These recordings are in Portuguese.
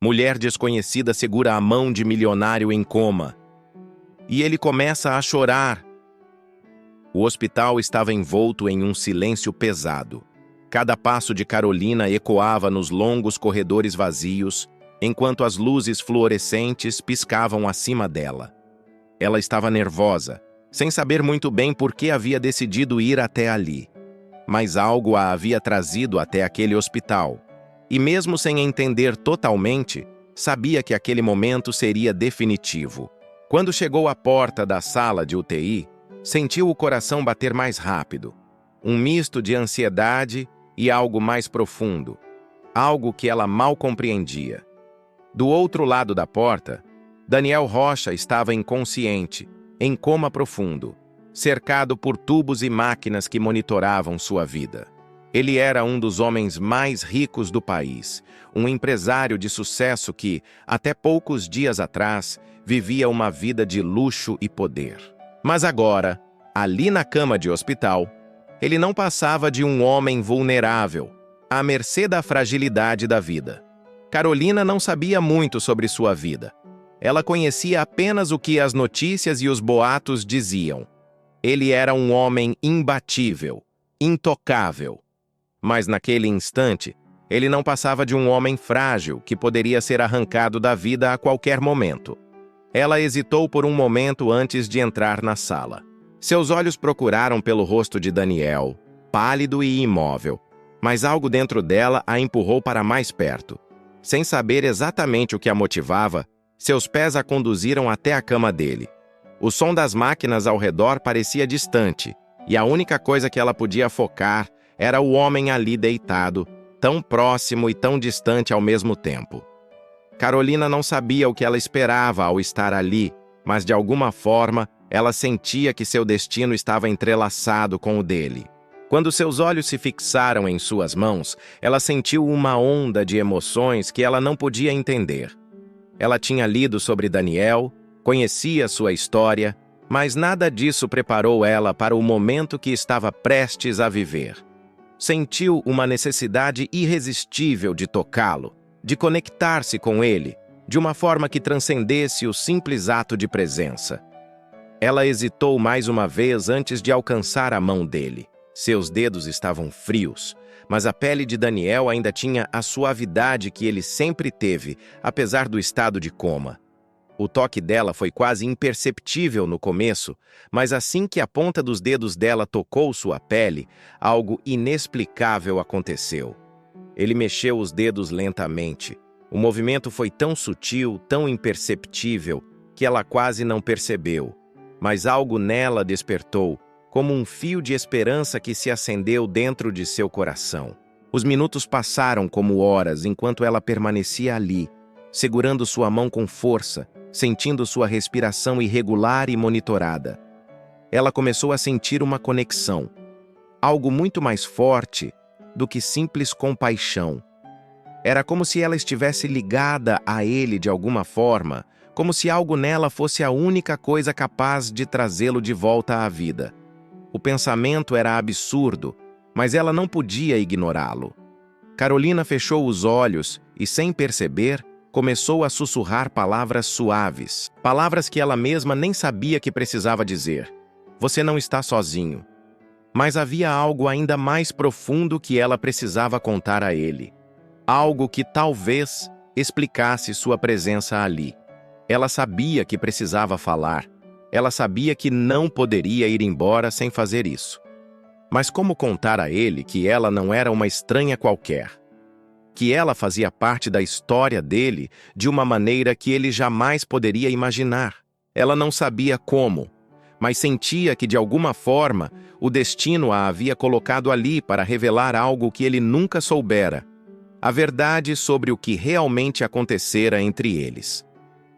Mulher desconhecida segura a mão de milionário em coma. E ele começa a chorar. O hospital estava envolto em um silêncio pesado. Cada passo de Carolina ecoava nos longos corredores vazios, enquanto as luzes fluorescentes piscavam acima dela. Ela estava nervosa, sem saber muito bem por que havia decidido ir até ali. Mas algo a havia trazido até aquele hospital. E mesmo sem entender totalmente, sabia que aquele momento seria definitivo. Quando chegou à porta da sala de UTI, sentiu o coração bater mais rápido. Um misto de ansiedade e algo mais profundo. Algo que ela mal compreendia. Do outro lado da porta, Daniel Rocha estava inconsciente, em coma profundo, cercado por tubos e máquinas que monitoravam sua vida. Ele era um dos homens mais ricos do país, um empresário de sucesso que, até poucos dias atrás, vivia uma vida de luxo e poder. Mas agora, ali na cama de hospital, ele não passava de um homem vulnerável, à mercê da fragilidade da vida. Carolina não sabia muito sobre sua vida. Ela conhecia apenas o que as notícias e os boatos diziam. Ele era um homem imbatível, intocável. Mas naquele instante, ele não passava de um homem frágil que poderia ser arrancado da vida a qualquer momento. Ela hesitou por um momento antes de entrar na sala. Seus olhos procuraram pelo rosto de Daniel, pálido e imóvel, mas algo dentro dela a empurrou para mais perto. Sem saber exatamente o que a motivava, seus pés a conduziram até a cama dele. O som das máquinas ao redor parecia distante, e a única coisa que ela podia focar era o homem ali deitado, tão próximo e tão distante ao mesmo tempo. Carolina não sabia o que ela esperava ao estar ali, mas de alguma forma ela sentia que seu destino estava entrelaçado com o dele. Quando seus olhos se fixaram em suas mãos, ela sentiu uma onda de emoções que ela não podia entender. Ela tinha lido sobre Daniel, conhecia sua história, mas nada disso preparou ela para o momento que estava prestes a viver. Sentiu uma necessidade irresistível de tocá-lo, de conectar-se com ele, de uma forma que transcendesse o simples ato de presença. Ela hesitou mais uma vez antes de alcançar a mão dele. Seus dedos estavam frios, mas a pele de Daniel ainda tinha a suavidade que ele sempre teve, apesar do estado de coma. O toque dela foi quase imperceptível no começo, mas assim que a ponta dos dedos dela tocou sua pele, algo inexplicável aconteceu. Ele mexeu os dedos lentamente. O movimento foi tão sutil, tão imperceptível, que ela quase não percebeu. Mas algo nela despertou, como um fio de esperança que se acendeu dentro de seu coração. Os minutos passaram como horas enquanto ela permanecia ali, segurando sua mão com força, sentindo sua respiração irregular e monitorada. Ela começou a sentir uma conexão, algo muito mais forte do que simples compaixão. Era como se ela estivesse ligada a ele de alguma forma, como se algo nela fosse a única coisa capaz de trazê-lo de volta à vida. O pensamento era absurdo, mas ela não podia ignorá-lo. Carolina fechou os olhos e, sem perceber, começou a sussurrar palavras suaves, palavras que ela mesma nem sabia que precisava dizer. Você não está sozinho. Mas havia algo ainda mais profundo que ela precisava contar a ele. Algo que talvez explicasse sua presença ali. Ela sabia que precisava falar. Ela sabia que não poderia ir embora sem fazer isso. Mas como contar a ele que ela não era uma estranha qualquer? Que ela fazia parte da história dele de uma maneira que ele jamais poderia imaginar. Ela não sabia como, mas sentia que de alguma forma o destino a havia colocado ali para revelar algo que ele nunca soubera. A verdade sobre o que realmente acontecera entre eles.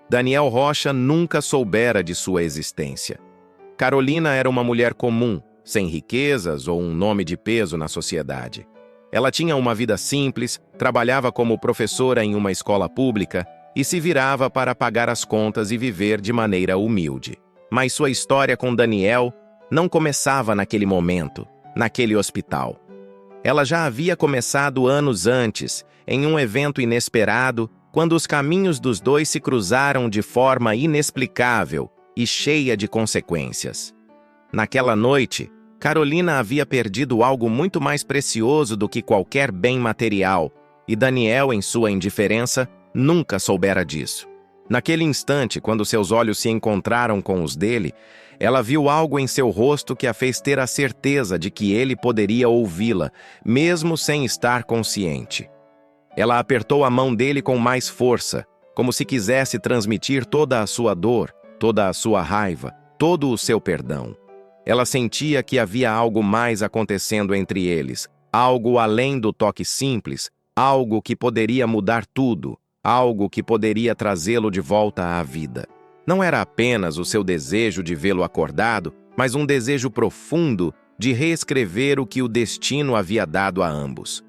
Daniel Rocha nunca soubera de sua existência. Carolina era uma mulher comum, sem riquezas ou um nome de peso na sociedade. Ela tinha uma vida simples, trabalhava como professora em uma escola pública e se virava para pagar as contas e viver de maneira humilde. Mas sua história com Daniel não começava naquele momento, naquele hospital. Ela já havia começado anos antes, em um evento inesperado, quando os caminhos dos dois se cruzaram de forma inexplicável e cheia de consequências. Naquela noite, Carolina havia perdido algo muito mais precioso do que qualquer bem material, e Daniel, em sua indiferença, nunca soubera disso. Naquele instante, quando seus olhos se encontraram com os dele, ela viu algo em seu rosto que a fez ter a certeza de que ele poderia ouvi-la, mesmo sem estar consciente. Ela apertou a mão dele com mais força, como se quisesse transmitir toda a sua dor, toda a sua raiva, todo o seu perdão. Ela sentia que havia algo mais acontecendo entre eles, algo além do toque simples, algo que poderia mudar tudo, algo que poderia trazê-lo de volta à vida. Não era apenas o seu desejo de vê-lo acordado, mas um desejo profundo de reescrever o que o destino havia dado a ambos.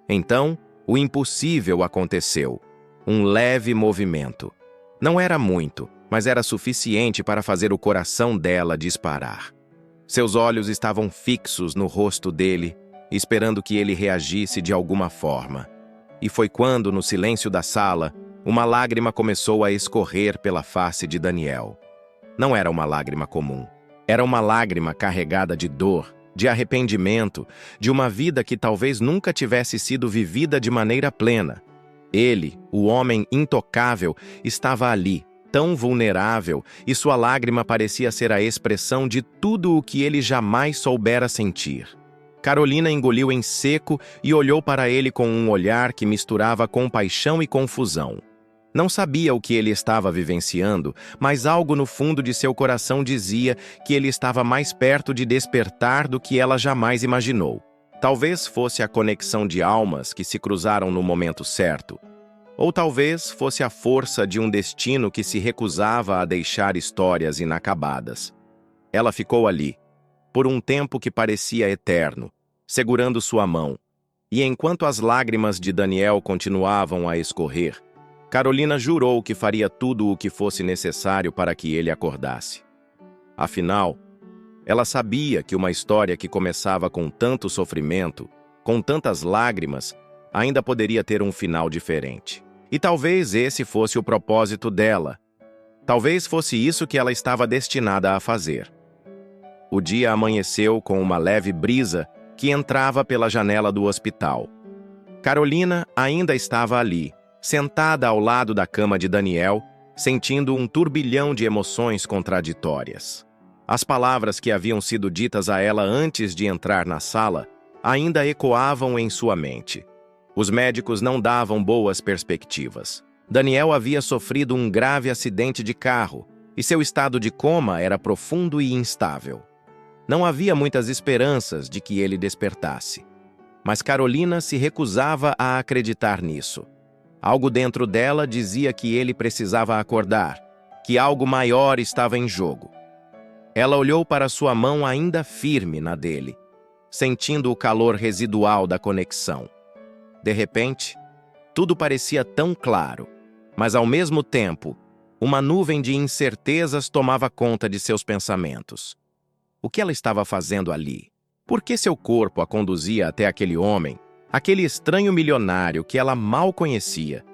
Então, o impossível aconteceu. Um leve movimento. Não era muito, mas era suficiente para fazer o coração dela disparar. Seus olhos estavam fixos no rosto dele, esperando que ele reagisse de alguma forma. E foi quando, no silêncio da sala, uma lágrima começou a escorrer pela face de Daniel. Não era uma lágrima comum. Era uma lágrima carregada de dor, de arrependimento, de uma vida que talvez nunca tivesse sido vivida de maneira plena. Ele, o homem intocável, estava ali, tão vulnerável, e sua lágrima parecia ser a expressão de tudo o que ele jamais soubera sentir. Carolina engoliu em seco e olhou para ele com um olhar que misturava compaixão e confusão. Não sabia o que ele estava vivenciando, mas algo no fundo de seu coração dizia que ele estava mais perto de despertar do que ela jamais imaginou. Talvez fosse a conexão de almas que se cruzaram no momento certo. Ou talvez fosse a força de um destino que se recusava a deixar histórias inacabadas. Ela ficou ali, por um tempo que parecia eterno, segurando sua mão, e enquanto as lágrimas de Daniel continuavam a escorrer, Carolina jurou que faria tudo o que fosse necessário para que ele acordasse. Afinal, ela sabia que uma história que começava com tanto sofrimento, com tantas lágrimas, ainda poderia ter um final diferente. E talvez esse fosse o propósito dela. Talvez fosse isso que ela estava destinada a fazer. O dia amanheceu com uma leve brisa que entrava pela janela do hospital. Carolina ainda estava ali, sentada ao lado da cama de Daniel, sentindo um turbilhão de emoções contraditórias. As palavras que haviam sido ditas a ela antes de entrar na sala ainda ecoavam em sua mente. Os médicos não davam boas perspectivas. Daniel havia sofrido um grave acidente de carro e seu estado de coma era profundo e instável. Não havia muitas esperanças de que ele despertasse. Mas Carolina se recusava a acreditar nisso. Algo dentro dela dizia que ele precisava acordar, que algo maior estava em jogo. Ela olhou para sua mão ainda firme na dele, sentindo o calor residual da conexão. De repente, tudo parecia tão claro, mas ao mesmo tempo, uma nuvem de incertezas tomava conta de seus pensamentos. O que ela estava fazendo ali? Por que seu corpo a conduzia até aquele homem, aquele estranho milionário que ela mal conhecia?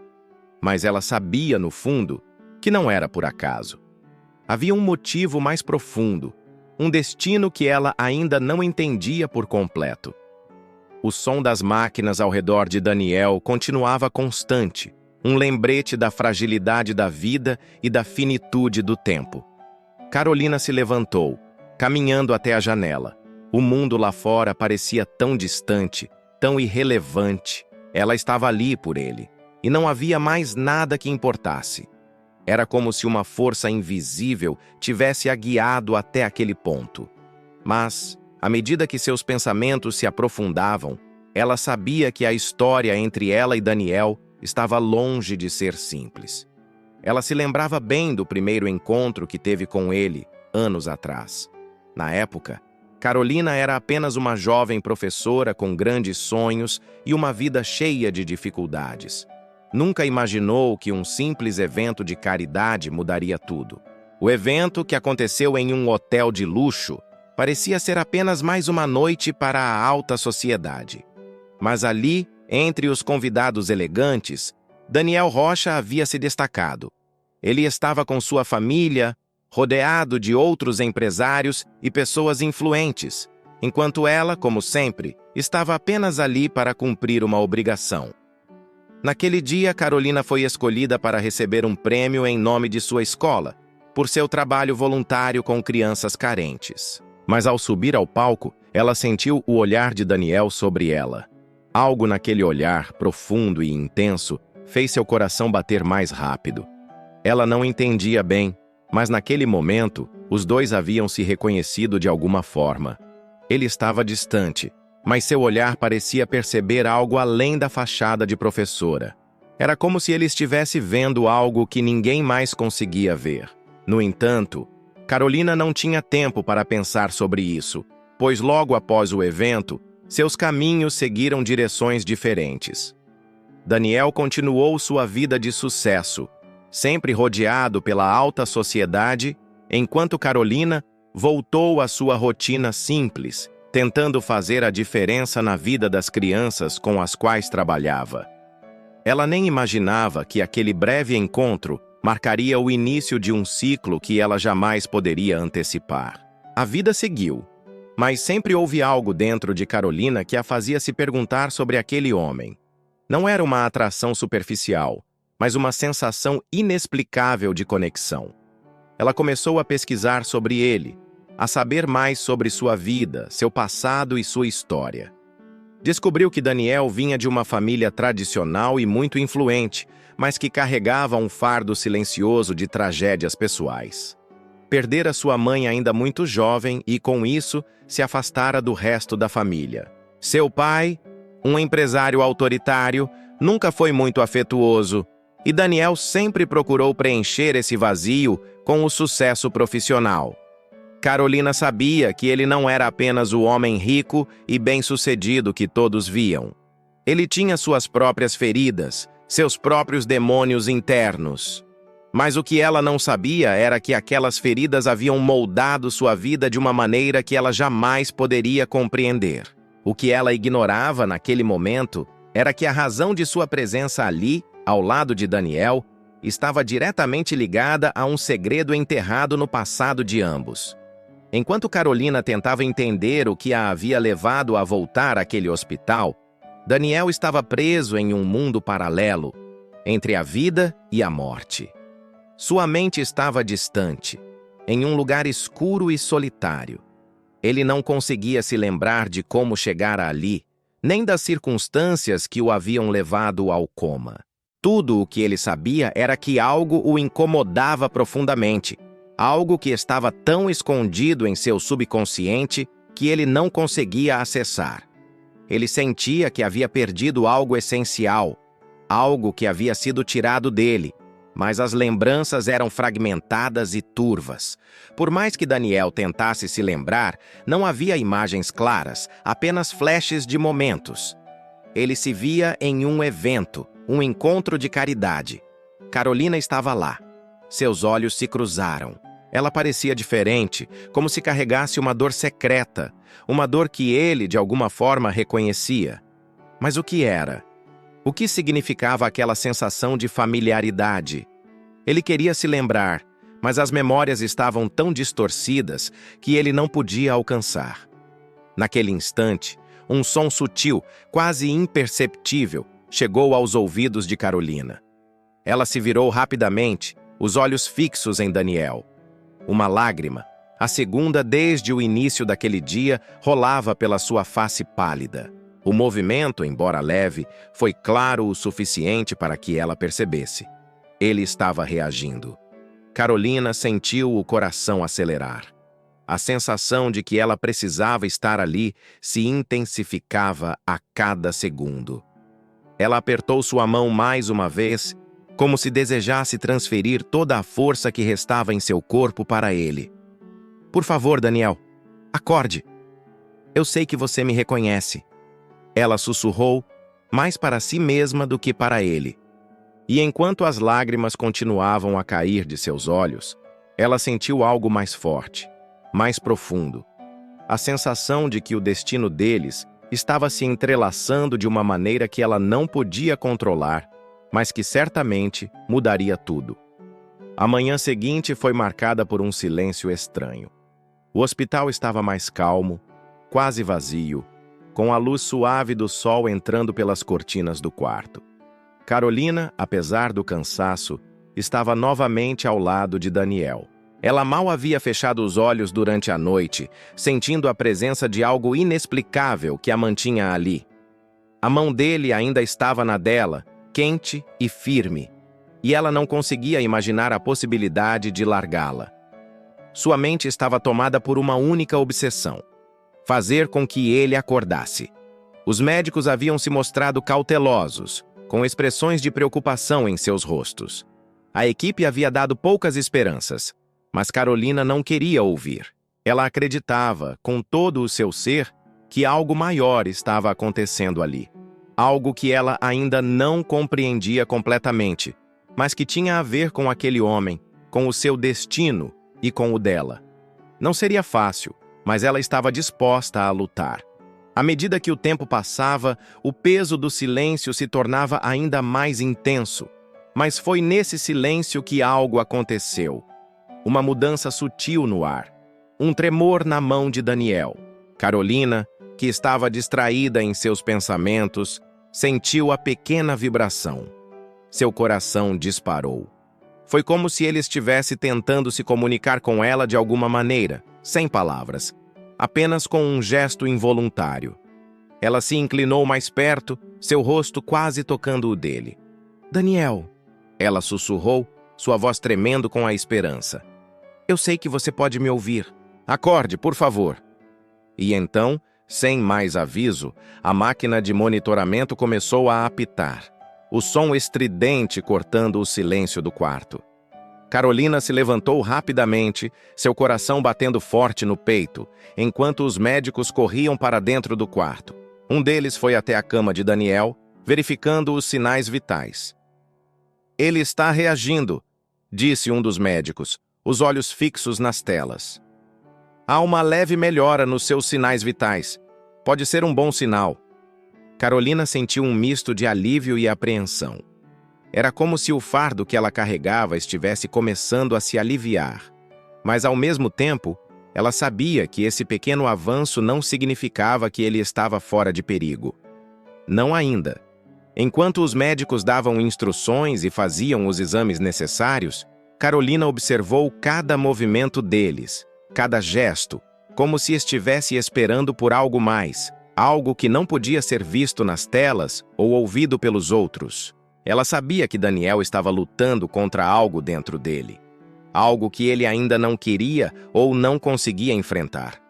Mas ela sabia, no fundo, que não era por acaso. Havia um motivo mais profundo, um destino que ela ainda não entendia por completo. O som das máquinas ao redor de Daniel continuava constante, um lembrete da fragilidade da vida e da finitude do tempo. Carolina se levantou, caminhando até a janela. O mundo lá fora parecia tão distante, tão irrelevante. Ela estava ali por ele, e não havia mais nada que importasse. Era como se uma força invisível tivesse a guiado até aquele ponto. Mas, à medida que seus pensamentos se aprofundavam, ela sabia que a história entre ela e Daniel estava longe de ser simples. Ela se lembrava bem do primeiro encontro que teve com ele, anos atrás. Na época, Carolina era apenas uma jovem professora com grandes sonhos e uma vida cheia de dificuldades. Nunca imaginou que um simples evento de caridade mudaria tudo. O evento, que aconteceu em um hotel de luxo, parecia ser apenas mais uma noite para a alta sociedade. Mas ali, entre os convidados elegantes, Daniel Rocha havia se destacado. Ele estava com sua família, rodeado de outros empresários e pessoas influentes, enquanto ela, como sempre, estava apenas ali para cumprir uma obrigação. Naquele dia, Carolina foi escolhida para receber um prêmio em nome de sua escola, por seu trabalho voluntário com crianças carentes. Mas ao subir ao palco, ela sentiu o olhar de Daniel sobre ela. Algo naquele olhar, profundo e intenso, fez seu coração bater mais rápido. Ela não entendia bem, mas naquele momento, os dois haviam se reconhecido de alguma forma. Ele estava distante, mas seu olhar parecia perceber algo além da fachada de professora. Era como se ele estivesse vendo algo que ninguém mais conseguia ver. No entanto, Carolina não tinha tempo para pensar sobre isso, pois logo após o evento, seus caminhos seguiram direções diferentes. Daniel continuou sua vida de sucesso, sempre rodeado pela alta sociedade, enquanto Carolina voltou à sua rotina simples, tentando fazer a diferença na vida das crianças com as quais trabalhava. Ela nem imaginava que aquele breve encontro marcaria o início de um ciclo que ela jamais poderia antecipar. A vida seguiu, mas sempre houve algo dentro de Carolina que a fazia se perguntar sobre aquele homem. Não era uma atração superficial, mas uma sensação inexplicável de conexão. Ela começou a pesquisar sobre ele, a saber mais sobre sua vida, seu passado e sua história. Descobriu que Daniel vinha de uma família tradicional e muito influente, mas que carregava um fardo silencioso de tragédias pessoais. Perdera sua mãe ainda muito jovem e, com isso, se afastara do resto da família. Seu pai, um empresário autoritário, nunca foi muito afetuoso, e Daniel sempre procurou preencher esse vazio com o sucesso profissional. Carolina sabia que ele não era apenas o homem rico e bem-sucedido que todos viam. Ele tinha suas próprias feridas, seus próprios demônios internos. Mas o que ela não sabia era que aquelas feridas haviam moldado sua vida de uma maneira que ela jamais poderia compreender. O que ela ignorava naquele momento era que a razão de sua presença ali, ao lado de Daniel, estava diretamente ligada a um segredo enterrado no passado de ambos. Enquanto Carolina tentava entender o que a havia levado a voltar àquele hospital, Daniel estava preso em um mundo paralelo, entre a vida e a morte. Sua mente estava distante, em um lugar escuro e solitário. Ele não conseguia se lembrar de como chegara ali, nem das circunstâncias que o haviam levado ao coma. Tudo o que ele sabia era que algo o incomodava profundamente, algo que estava tão escondido em seu subconsciente que ele não conseguia acessar. Ele sentia que havia perdido algo essencial, algo que havia sido tirado dele, mas as lembranças eram fragmentadas e turvas. Por mais que Daniel tentasse se lembrar, não havia imagens claras, apenas flashes de momentos. Ele se via em um evento, um encontro de caridade. Carolina estava lá. Seus olhos se cruzaram. Ela parecia diferente, como se carregasse uma dor secreta, uma dor que ele, de alguma forma, reconhecia. Mas o que era? O que significava aquela sensação de familiaridade? Ele queria se lembrar, mas as memórias estavam tão distorcidas que ele não podia alcançar. Naquele instante, um som sutil, quase imperceptível, chegou aos ouvidos de Carolina. Ela se virou rapidamente, os olhos fixos em Daniel. Uma lágrima, a segunda desde o início daquele dia, rolava pela sua face pálida. O movimento, embora leve, foi claro o suficiente para que ela percebesse. Ele estava reagindo. Carolina sentiu o coração acelerar. A sensação de que ela precisava estar ali se intensificava a cada segundo. Ela apertou sua mão mais uma vez, como se desejasse transferir toda a força que restava em seu corpo para ele. Por favor, Daniel, acorde. Eu sei que você me reconhece. Ela sussurrou, mais para si mesma do que para ele. E enquanto as lágrimas continuavam a cair de seus olhos, ela sentiu algo mais forte, mais profundo. A sensação de que o destino deles estava se entrelaçando de uma maneira que ela não podia controlar, mas que certamente mudaria tudo. A manhã seguinte foi marcada por um silêncio estranho. O hospital estava mais calmo, quase vazio, com a luz suave do sol entrando pelas cortinas do quarto. Carolina, apesar do cansaço, estava novamente ao lado de Daniel. Ela mal havia fechado os olhos durante a noite, sentindo a presença de algo inexplicável que a mantinha ali. A mão dele ainda estava na dela, quente e firme, e ela não conseguia imaginar a possibilidade de largá-la. Sua mente estava tomada por uma única obsessão: fazer com que ele acordasse. Os médicos haviam se mostrado cautelosos, com expressões de preocupação em seus rostos. A equipe havia dado poucas esperanças, mas Carolina não queria ouvir. Ela acreditava, com todo o seu ser, que algo maior estava acontecendo ali. Algo que ela ainda não compreendia completamente, mas que tinha a ver com aquele homem, com o seu destino e com o dela. Não seria fácil, mas ela estava disposta a lutar. À medida que o tempo passava, o peso do silêncio se tornava ainda mais intenso. Mas foi nesse silêncio que algo aconteceu. Uma mudança sutil no ar. Um tremor na mão de Daniel. Carolina, que estava distraída em seus pensamentos, sentiu a pequena vibração. Seu coração disparou. Foi como se ele estivesse tentando se comunicar com ela de alguma maneira, sem palavras, apenas com um gesto involuntário. Ela se inclinou mais perto, seu rosto quase tocando o dele. "Daniel", ela sussurrou, sua voz tremendo com a esperança. "Eu sei que você pode me ouvir. Acorde, por favor." E então, sem mais aviso, a máquina de monitoramento começou a apitar, o som estridente cortando o silêncio do quarto. Carolina se levantou rapidamente, seu coração batendo forte no peito, enquanto os médicos corriam para dentro do quarto. Um deles foi até a cama de Daniel, verificando os sinais vitais. "Ele está reagindo", disse um dos médicos, os olhos fixos nas telas. "Há uma leve melhora nos seus sinais vitais. Pode ser um bom sinal." Carolina sentiu um misto de alívio e apreensão. Era como se o fardo que ela carregava estivesse começando a se aliviar. Mas, ao mesmo tempo, ela sabia que esse pequeno avanço não significava que ele estava fora de perigo. Não ainda. Enquanto os médicos davam instruções e faziam os exames necessários, Carolina observou cada movimento deles, cada gesto, como se estivesse esperando por algo mais, algo que não podia ser visto nas telas ou ouvido pelos outros. Ela sabia que Daniel estava lutando contra algo dentro dele, algo que ele ainda não queria ou não conseguia enfrentar.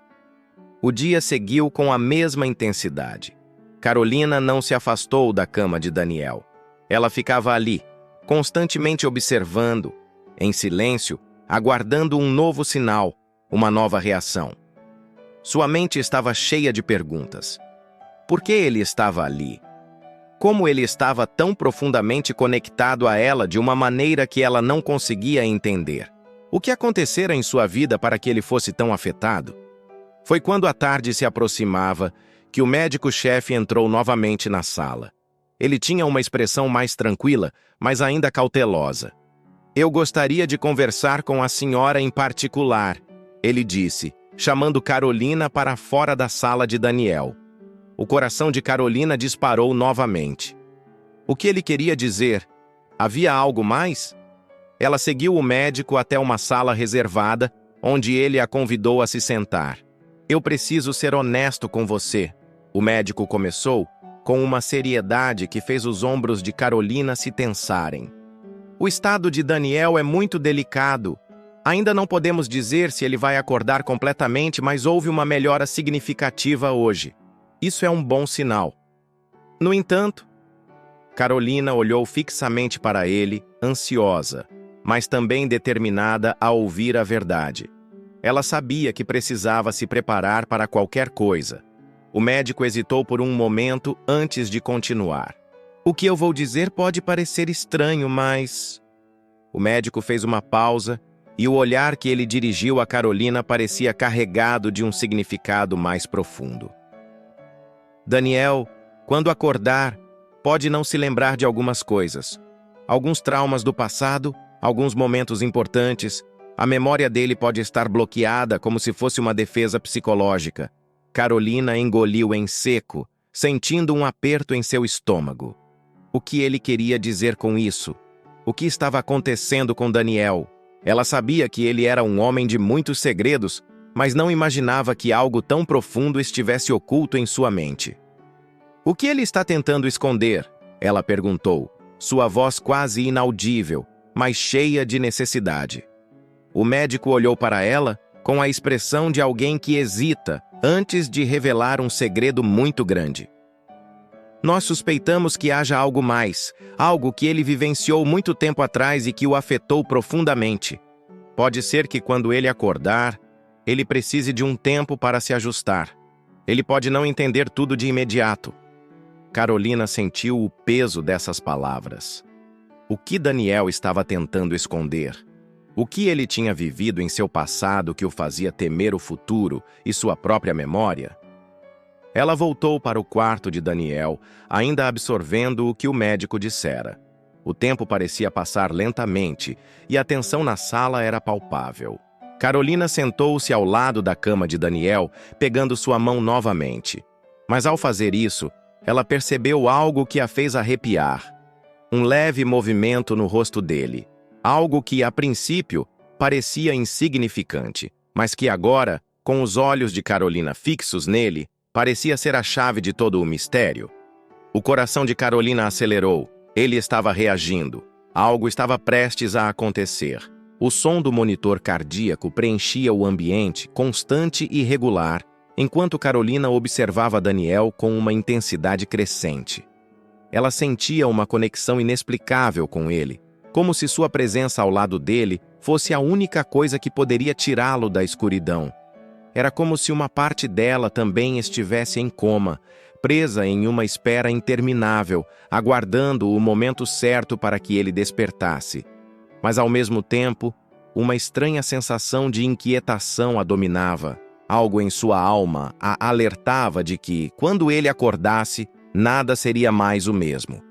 O dia seguiu com a mesma intensidade. Carolina não se afastou da cama de Daniel. Ela ficava ali, constantemente observando, em silêncio, aguardando um novo sinal, uma nova reação. Sua mente estava cheia de perguntas. Por que ele estava ali? Como ele estava tão profundamente conectado a ela de uma maneira que ela não conseguia entender? O que acontecera em sua vida para que ele fosse tão afetado? Foi quando a tarde se aproximava que o médico-chefe entrou novamente na sala. Ele tinha uma expressão mais tranquila, mas ainda cautelosa. "Eu gostaria de conversar com a senhora em particular", ele disse, chamando Carolina para fora da sala de Daniel. O coração de Carolina disparou novamente. O que ele queria dizer? Havia algo mais? Ela seguiu o médico até uma sala reservada, onde ele a convidou a se sentar. "Eu preciso ser honesto com você", o médico começou, com uma seriedade que fez os ombros de Carolina se tensarem. "O estado de Daniel é muito delicado. Ainda não podemos dizer se ele vai acordar completamente, mas houve uma melhora significativa hoje. Isso é um bom sinal." No entanto, Carolina olhou fixamente para ele, ansiosa, mas também determinada a ouvir a verdade. Ela sabia que precisava se preparar para qualquer coisa. O médico hesitou por um momento antes de continuar. "O que eu vou dizer pode parecer estranho, mas..." O médico fez uma pausa e o olhar que ele dirigiu a Carolina parecia carregado de um significado mais profundo. "Daniel, quando acordar, pode não se lembrar de algumas coisas. alguns traumas do passado, alguns momentos importantes. A memória dele pode estar bloqueada como se fosse uma defesa psicológica. Carolina engoliu em seco, sentindo um aperto em seu estômago. O que ele queria dizer com isso? O que estava acontecendo com Daniel? Ela sabia que ele era um homem de muitos segredos, mas não imaginava que algo tão profundo estivesse oculto em sua mente. O que ele está tentando esconder? Ela perguntou, sua voz quase inaudível, mas cheia de necessidade. O médico olhou para ela com a expressão de alguém que hesita antes de revelar um segredo muito grande. Nós suspeitamos que haja algo mais, algo que ele vivenciou muito tempo atrás e que o afetou profundamente. Pode ser que quando ele acordar, ele precise de um tempo para se ajustar. Ele pode não entender tudo de imediato. Carolina sentiu o peso dessas palavras. O que Daniel estava tentando esconder? O que ele tinha vivido em seu passado que o fazia temer o futuro e sua própria memória? Ela voltou para o quarto de Daniel, ainda absorvendo o que o médico dissera. O tempo parecia passar lentamente e a tensão na sala era palpável. Carolina sentou-se ao lado da cama de Daniel, pegando sua mão novamente. Mas ao fazer isso, ela percebeu algo que a fez arrepiar. Um leve movimento no rosto dele. Algo que, a princípio, parecia insignificante, mas que agora, com os olhos de Carolina fixos nele, parecia ser a chave de todo o mistério. O coração de Carolina acelerou. Ele estava reagindo. Algo estava prestes a acontecer. O som do monitor cardíaco preenchia o ambiente, constante e regular, enquanto Carolina observava Daniel com uma intensidade crescente. Ela sentia uma conexão inexplicável com ele, como se sua presença ao lado dele fosse a única coisa que poderia tirá-lo da escuridão. Era como se uma parte dela também estivesse em coma, presa em uma espera interminável, aguardando o momento certo para que ele despertasse. Mas, ao mesmo tempo, uma estranha sensação de inquietação a dominava. Algo em sua alma a alertava de que, quando ele acordasse, nada seria mais o mesmo.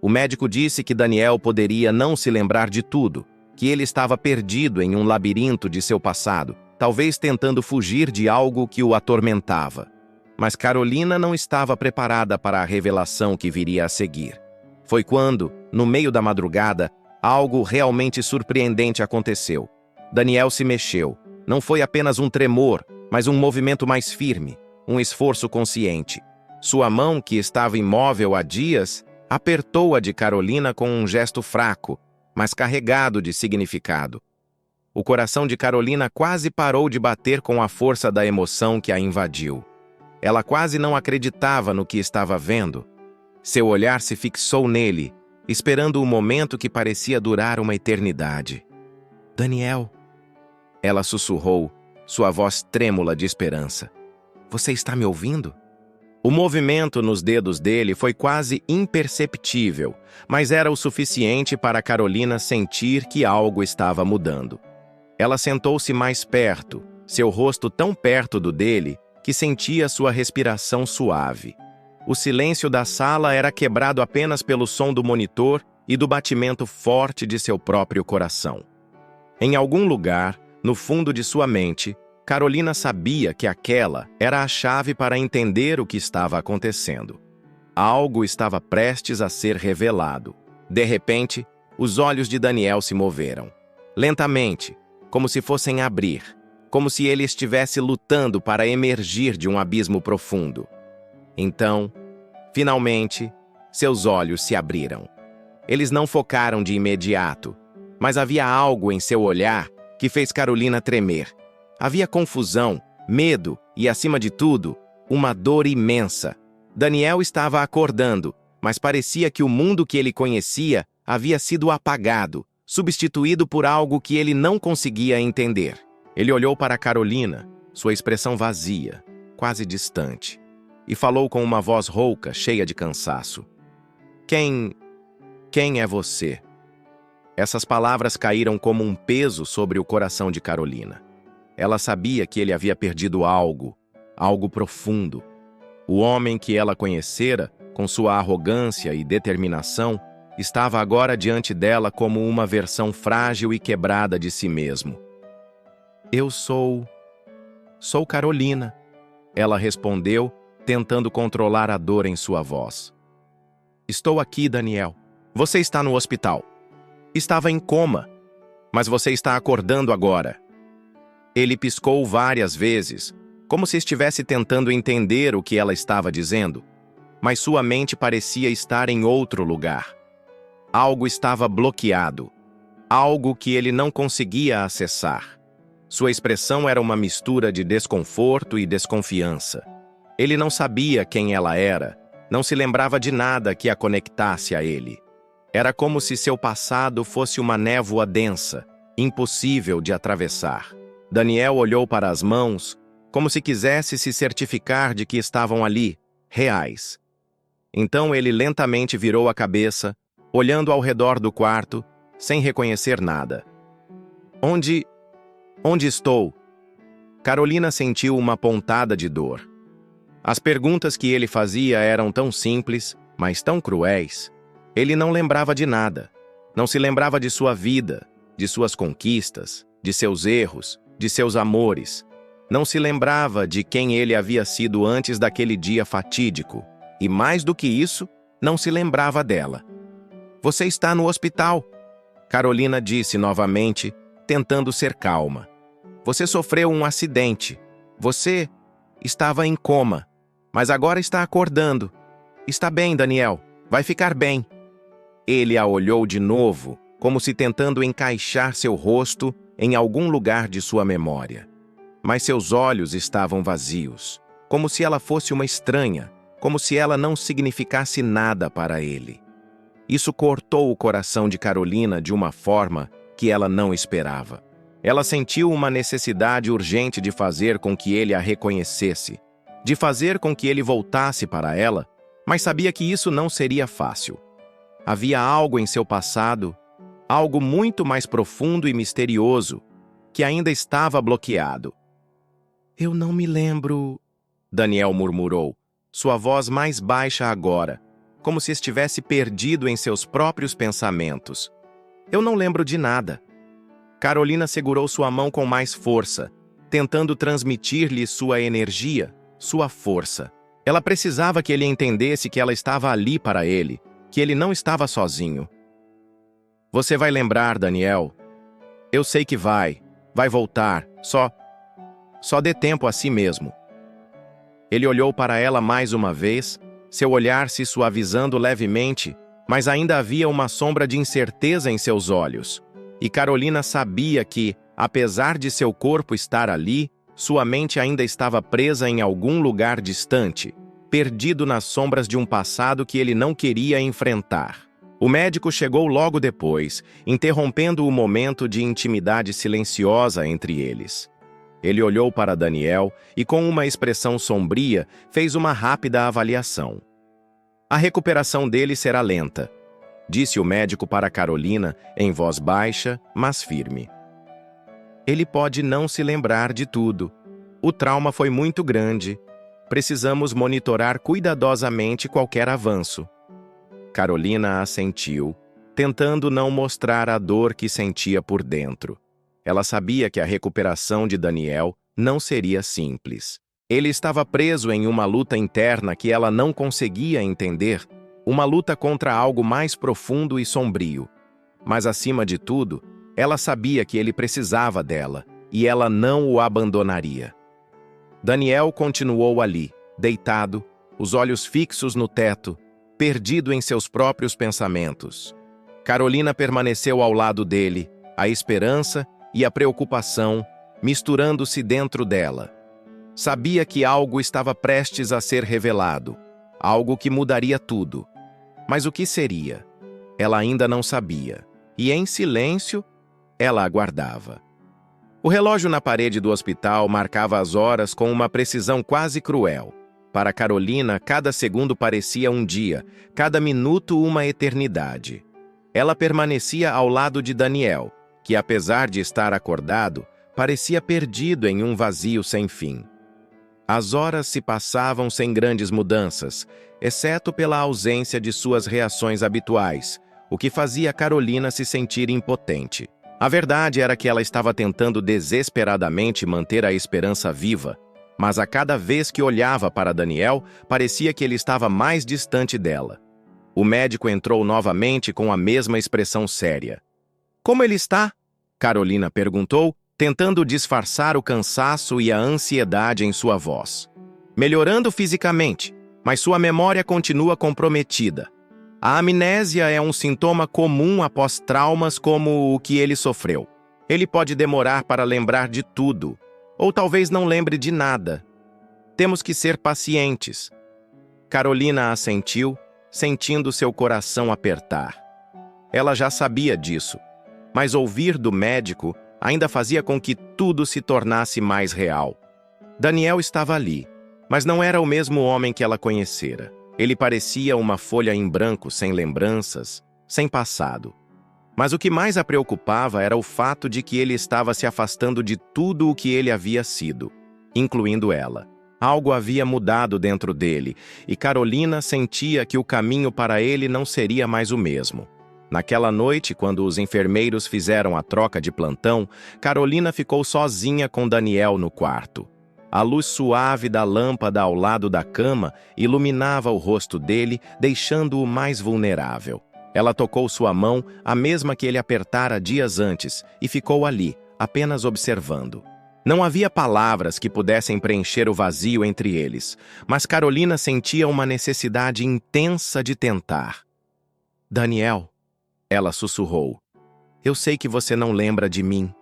O médico disse que Daniel poderia não se lembrar de tudo, que ele estava perdido em um labirinto de seu passado, talvez tentando fugir de algo que o atormentava. Mas Carolina não estava preparada para a revelação que viria a seguir. Foi quando, no meio da madrugada, algo realmente surpreendente aconteceu. Daniel se mexeu. Não foi apenas um tremor, mas um movimento mais firme, um esforço consciente. Sua mão, que estava imóvel há dias, apertou a de Carolina com um gesto fraco, mas carregado de significado. O coração de Carolina quase parou de bater com a força da emoção que a invadiu. Ela quase não acreditava no que estava vendo. Seu olhar se fixou nele, esperando o momento que parecia durar uma eternidade. Daniel, ela sussurrou, sua voz trêmula de esperança. Você está me ouvindo? O movimento nos dedos dele foi quase imperceptível, mas era o suficiente para Carolina sentir que algo estava mudando. Ela sentou-se mais perto, seu rosto tão perto do dele que sentia sua respiração suave. O silêncio da sala era quebrado apenas pelo som do monitor e do batimento forte de seu próprio coração. Em algum lugar, no fundo de sua mente, Carolina sabia que aquela era a chave para entender o que estava acontecendo. Algo estava prestes a ser revelado. De repente, os olhos de Daniel se moveram. Lentamente, como se fossem abrir, como se ele estivesse lutando para emergir de um abismo profundo. Então, finalmente, seus olhos se abriram. Eles não focaram de imediato, mas havia algo em seu olhar que fez Carolina tremer. Havia confusão, medo e, acima de tudo, uma dor imensa. Daniel estava acordando, mas parecia que o mundo que ele conhecia havia sido apagado, substituído por algo que ele não conseguia entender. Ele olhou para Carolina, sua expressão vazia, quase distante, e falou com uma voz rouca, cheia de cansaço. Quem é você? Essas palavras caíram como um peso sobre o coração de Carolina. Ela sabia que ele havia perdido algo profundo. O homem que ela conhecera, com sua arrogância e determinação, estava agora diante dela como uma versão frágil e quebrada de si mesmo. Eu sou Carolina, ela respondeu, tentando controlar a dor em sua voz. Estou aqui, Daniel. Você está no hospital. Estava em coma, mas você está acordando agora. Ele piscou várias vezes, como se estivesse tentando entender o que ela estava dizendo, mas sua mente parecia estar em outro lugar. Algo estava bloqueado, algo que ele não conseguia acessar. Sua expressão era uma mistura de desconforto e desconfiança. Ele não sabia quem ela era, não se lembrava de nada que a conectasse a ele. Era como se seu passado fosse uma névoa densa, impossível de atravessar. Daniel olhou para as mãos, como se quisesse se certificar de que estavam ali, reais. Então ele lentamente virou a cabeça, olhando ao redor do quarto, sem reconhecer nada. Onde estou? Carolina sentiu uma pontada de dor. As perguntas que ele fazia eram tão simples, mas tão cruéis. Ele não lembrava de nada. Não se lembrava de sua vida, de suas conquistas, de seus erros, de seus amores. Não se lembrava de quem ele havia sido antes daquele dia fatídico. E mais do que isso, não se lembrava dela. Você está no hospital, Carolina disse novamente, tentando ser calma. Você sofreu um acidente. Você estava em coma, mas agora está acordando. Está bem, Daniel. Vai ficar bem. Ele a olhou de novo, como se tentando encaixar seu rosto em algum lugar de sua memória. Mas seus olhos estavam vazios, como se ela fosse uma estranha, como se ela não significasse nada para ele. Isso cortou o coração de Carolina de uma forma que ela não esperava. Ela sentiu uma necessidade urgente de fazer com que ele a reconhecesse, de fazer com que ele voltasse para ela, mas sabia que isso não seria fácil. Havia algo em seu passado, algo muito mais profundo e misterioso, que ainda estava bloqueado. Eu não me lembro, Daniel murmurou, sua voz mais baixa agora, como se estivesse perdido em seus próprios pensamentos. Eu não lembro de nada. Carolina segurou sua mão com mais força, tentando transmitir-lhe sua energia, sua força. Ela precisava que ele entendesse que ela estava ali para ele, que ele não estava sozinho. Você vai lembrar, Daniel. Eu sei que vai voltar, só dê tempo a si mesmo. Ele olhou para ela mais uma vez, seu olhar se suavizando levemente, mas ainda havia uma sombra de incerteza em seus olhos. E Carolina sabia que, apesar de seu corpo estar ali, sua mente ainda estava presa em algum lugar distante, perdido nas sombras de um passado que ele não queria enfrentar. O médico chegou logo depois, interrompendo o momento de intimidade silenciosa entre eles. Ele olhou para Daniel e, com uma expressão sombria, fez uma rápida avaliação. A recuperação dele será lenta, disse o médico para Carolina em voz baixa, mas firme. Ele pode não se lembrar de tudo. O trauma foi muito grande. Precisamos monitorar cuidadosamente qualquer avanço. Carolina assentiu, tentando não mostrar a dor que sentia por dentro. Ela sabia que a recuperação de Daniel não seria simples. Ele estava preso em uma luta interna que ela não conseguia entender, uma luta contra algo mais profundo e sombrio. Mas, acima de tudo, ela sabia que ele precisava dela, e ela não o abandonaria. Daniel continuou ali, deitado, os olhos fixos no teto, perdido em seus próprios pensamentos. Carolina permaneceu ao lado dele, a esperança e a preocupação misturando-se dentro dela. Sabia que algo estava prestes a ser revelado, algo que mudaria tudo. Mas o que seria? Ela ainda não sabia, e em silêncio, ela aguardava. O relógio na parede do hospital marcava as horas com uma precisão quase cruel. Para Carolina, cada segundo parecia um dia, cada minuto uma eternidade. Ela permanecia ao lado de Daniel, que, apesar de estar acordado, parecia perdido em um vazio sem fim. As horas se passavam sem grandes mudanças, exceto pela ausência de suas reações habituais, o que fazia Carolina se sentir impotente. A verdade era que ela estava tentando desesperadamente manter a esperança viva, mas a cada vez que olhava para Daniel, parecia que ele estava mais distante dela. O médico entrou novamente com a mesma expressão séria. "Como ele está?" Carolina perguntou, tentando disfarçar o cansaço e a ansiedade em sua voz. "Melhorando fisicamente, mas sua memória continua comprometida. A amnésia é um sintoma comum após traumas como o que ele sofreu. Ele pode demorar para lembrar de tudo, ou talvez não lembre de nada. Temos que ser pacientes." Carolina assentiu, sentindo seu coração apertar. Ela já sabia disso, mas ouvir do médico ainda fazia com que tudo se tornasse mais real. Daniel estava ali, mas não era o mesmo homem que ela conhecera. Ele parecia uma folha em branco, sem lembranças, sem passado. Mas o que mais a preocupava era o fato de que ele estava se afastando de tudo o que ele havia sido, incluindo ela. Algo havia mudado dentro dele, e Carolina sentia que o caminho para ele não seria mais o mesmo. Naquela noite, quando os enfermeiros fizeram a troca de plantão, Carolina ficou sozinha com Daniel no quarto. A luz suave da lâmpada ao lado da cama iluminava o rosto dele, deixando-o mais vulnerável. Ela tocou sua mão, a mesma que ele apertara dias antes, e ficou ali, apenas observando. Não havia palavras que pudessem preencher o vazio entre eles, mas Carolina sentia uma necessidade intensa de tentar. "Daniel", ela sussurrou, "eu sei que você não lembra de mim,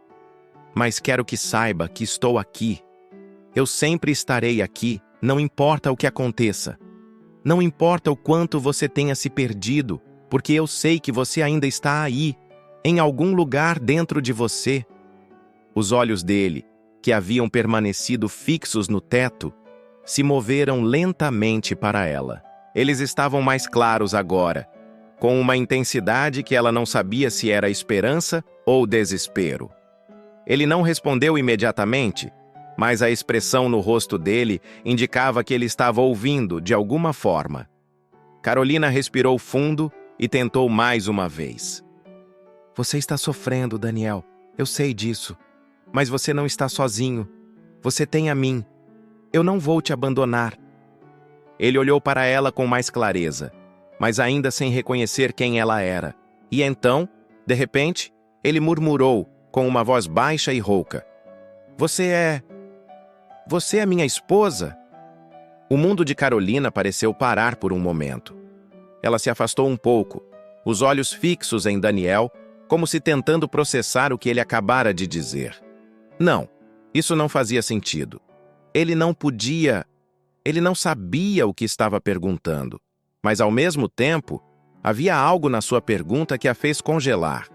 mas quero que saiba que estou aqui. Eu sempre estarei aqui, não importa o que aconteça. Não importa o quanto você tenha se perdido, porque eu sei que você ainda está aí, em algum lugar dentro de você." Os olhos dele, que haviam permanecido fixos no teto, se moveram lentamente para ela. Eles estavam mais claros agora, com uma intensidade que ela não sabia se era esperança ou desespero. Ele não respondeu imediatamente, mas a expressão no rosto dele indicava que ele estava ouvindo de alguma forma. Carolina respirou fundo e tentou mais uma vez. "Você está sofrendo, Daniel. Eu sei disso. Mas você não está sozinho. Você tem a mim. Eu não vou te abandonar." Ele olhou para ela com mais clareza, mas ainda sem reconhecer quem ela era. E então, de repente, ele murmurou com uma voz baixa e rouca: Você é minha esposa?" O mundo de Carolina pareceu parar por um momento. Ela se afastou um pouco, os olhos fixos em Daniel, como se tentando processar o que ele acabara de dizer. Não, isso não fazia sentido. Ele não sabia o que estava perguntando, mas ao mesmo tempo, havia algo na sua pergunta que a fez congelar.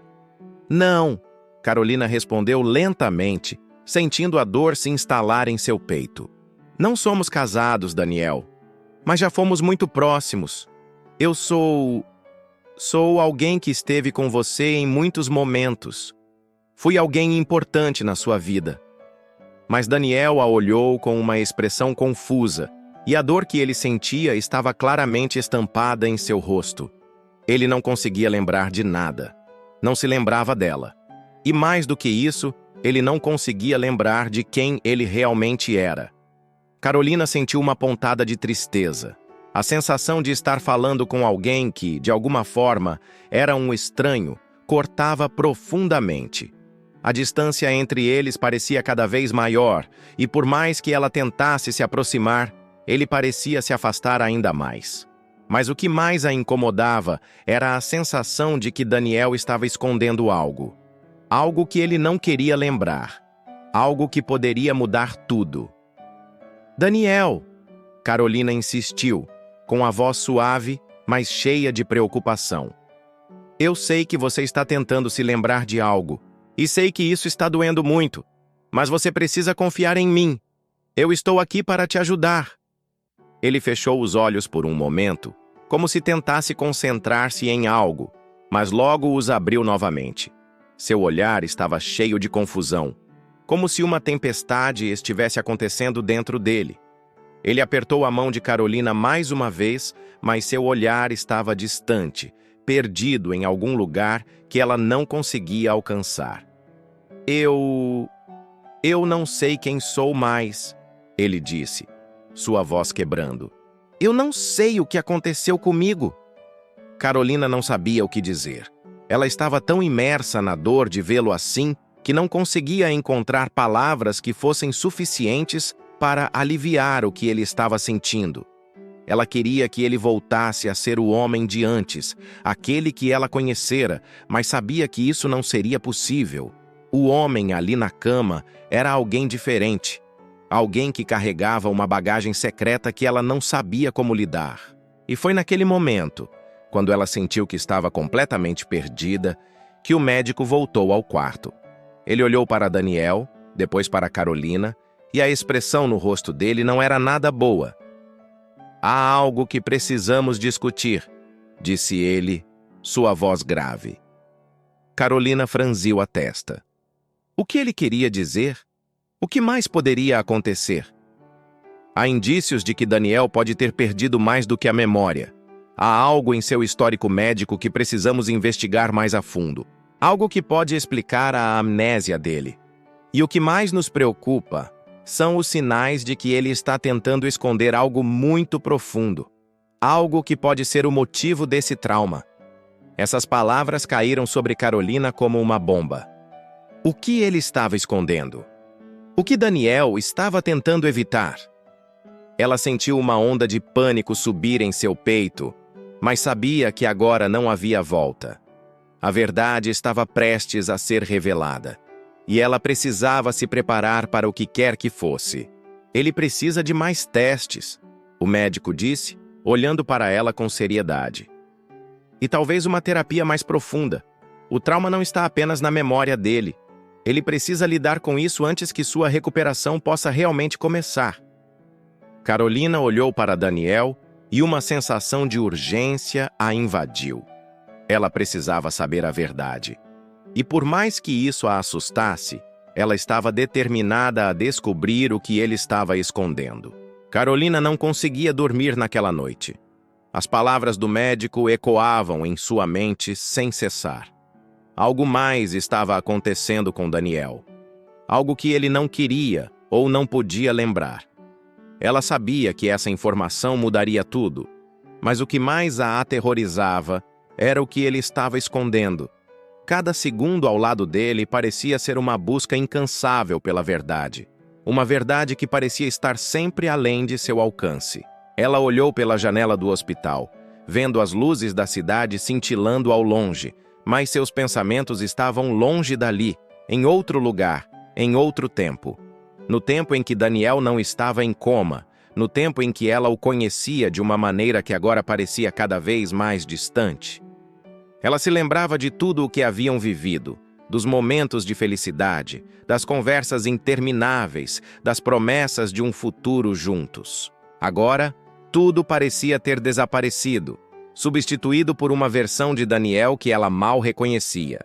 "Não", Carolina respondeu lentamente, sentindo a dor se instalar em seu peito. "Não somos casados, Daniel, mas já fomos muito próximos. Eu sou alguém que esteve com você em muitos momentos. Fui alguém importante na sua vida." Mas Daniel a olhou com uma expressão confusa, e a dor que ele sentia estava claramente estampada em seu rosto. Ele não conseguia lembrar de nada. Não se lembrava dela. E mais do que isso, ele não conseguia lembrar de quem ele realmente era. Carolina sentiu uma pontada de tristeza. A sensação de estar falando com alguém que, de alguma forma, era um estranho, cortava profundamente. A distância entre eles parecia cada vez maior, e por mais que ela tentasse se aproximar, ele parecia se afastar ainda mais. Mas o que mais a incomodava era a sensação de que Daniel estava escondendo algo. Algo que ele não queria lembrar. Algo que poderia mudar tudo. "Daniel!" Carolina insistiu, com a voz suave, mas cheia de preocupação. "Eu sei que você está tentando se lembrar de algo, e sei que isso está doendo muito, mas você precisa confiar em mim. Eu estou aqui para te ajudar." Ele fechou os olhos por um momento, como se tentasse concentrar-se em algo, mas logo os abriu novamente. Seu olhar estava cheio de confusão, como se uma tempestade estivesse acontecendo dentro dele. Ele apertou a mão de Carolina mais uma vez, mas seu olhar estava distante, perdido em algum lugar que ela não conseguia alcançar. Eu não sei quem sou mais, ele disse, sua voz quebrando. Eu não sei o que aconteceu comigo. Carolina não sabia o que dizer. Ela estava tão imersa na dor de vê-lo assim que não conseguia encontrar palavras que fossem suficientes para aliviar o que ele estava sentindo. Ela queria que ele voltasse a ser o homem de antes, aquele que ela conhecera, mas sabia que isso não seria possível. O homem ali na cama era alguém diferente, alguém que carregava uma bagagem secreta que ela não sabia como lidar. E foi naquele momento, quando ela sentiu que estava completamente perdida, que o médico voltou ao quarto. Ele olhou para Daniel, depois para Carolina, e a expressão no rosto dele não era nada boa. Há algo que precisamos discutir, disse ele, sua voz grave. Carolina franziu a testa. O que ele queria dizer? O que mais poderia acontecer? Há indícios de que Daniel pode ter perdido mais do que a memória. Há algo em seu histórico médico que precisamos investigar mais a fundo. Algo que pode explicar a amnésia dele. E o que mais nos preocupa são os sinais de que ele está tentando esconder algo muito profundo. Algo que pode ser o motivo desse trauma. Essas palavras caíram sobre Carolina como uma bomba. O que ele estava escondendo? O que Daniel estava tentando evitar? Ela sentiu uma onda de pânico subir em seu peito, mas sabia que agora não havia volta. A verdade estava prestes a ser revelada, e ela precisava se preparar para o que quer que fosse. Ele precisa de mais testes, o médico disse, olhando para ela com seriedade. E talvez uma terapia mais profunda. O trauma não está apenas na memória dele. Ele precisa lidar com isso antes que sua recuperação possa realmente começar. Carolina olhou para Daniel e uma sensação de urgência a invadiu. Ela precisava saber a verdade. E por mais que isso a assustasse, ela estava determinada a descobrir o que ele estava escondendo. Carolina não conseguia dormir naquela noite. As palavras do médico ecoavam em sua mente sem cessar. Algo mais estava acontecendo com Daniel. Algo que ele não queria ou não podia lembrar. Ela sabia que essa informação mudaria tudo, mas o que mais a aterrorizava era o que ele estava escondendo. Cada segundo ao lado dele parecia ser uma busca incansável pela verdade. Uma verdade que parecia estar sempre além de seu alcance. Ela olhou pela janela do hospital, vendo as luzes da cidade cintilando ao longe, mas seus pensamentos estavam longe dali, em outro lugar, em outro tempo. No tempo em que Daniel não estava em coma, no tempo em que ela o conhecia de uma maneira que agora parecia cada vez mais distante. Ela se lembrava de tudo o que haviam vivido, dos momentos de felicidade, das conversas intermináveis, das promessas de um futuro juntos. Agora, tudo parecia ter desaparecido, substituído por uma versão de Daniel que ela mal reconhecia.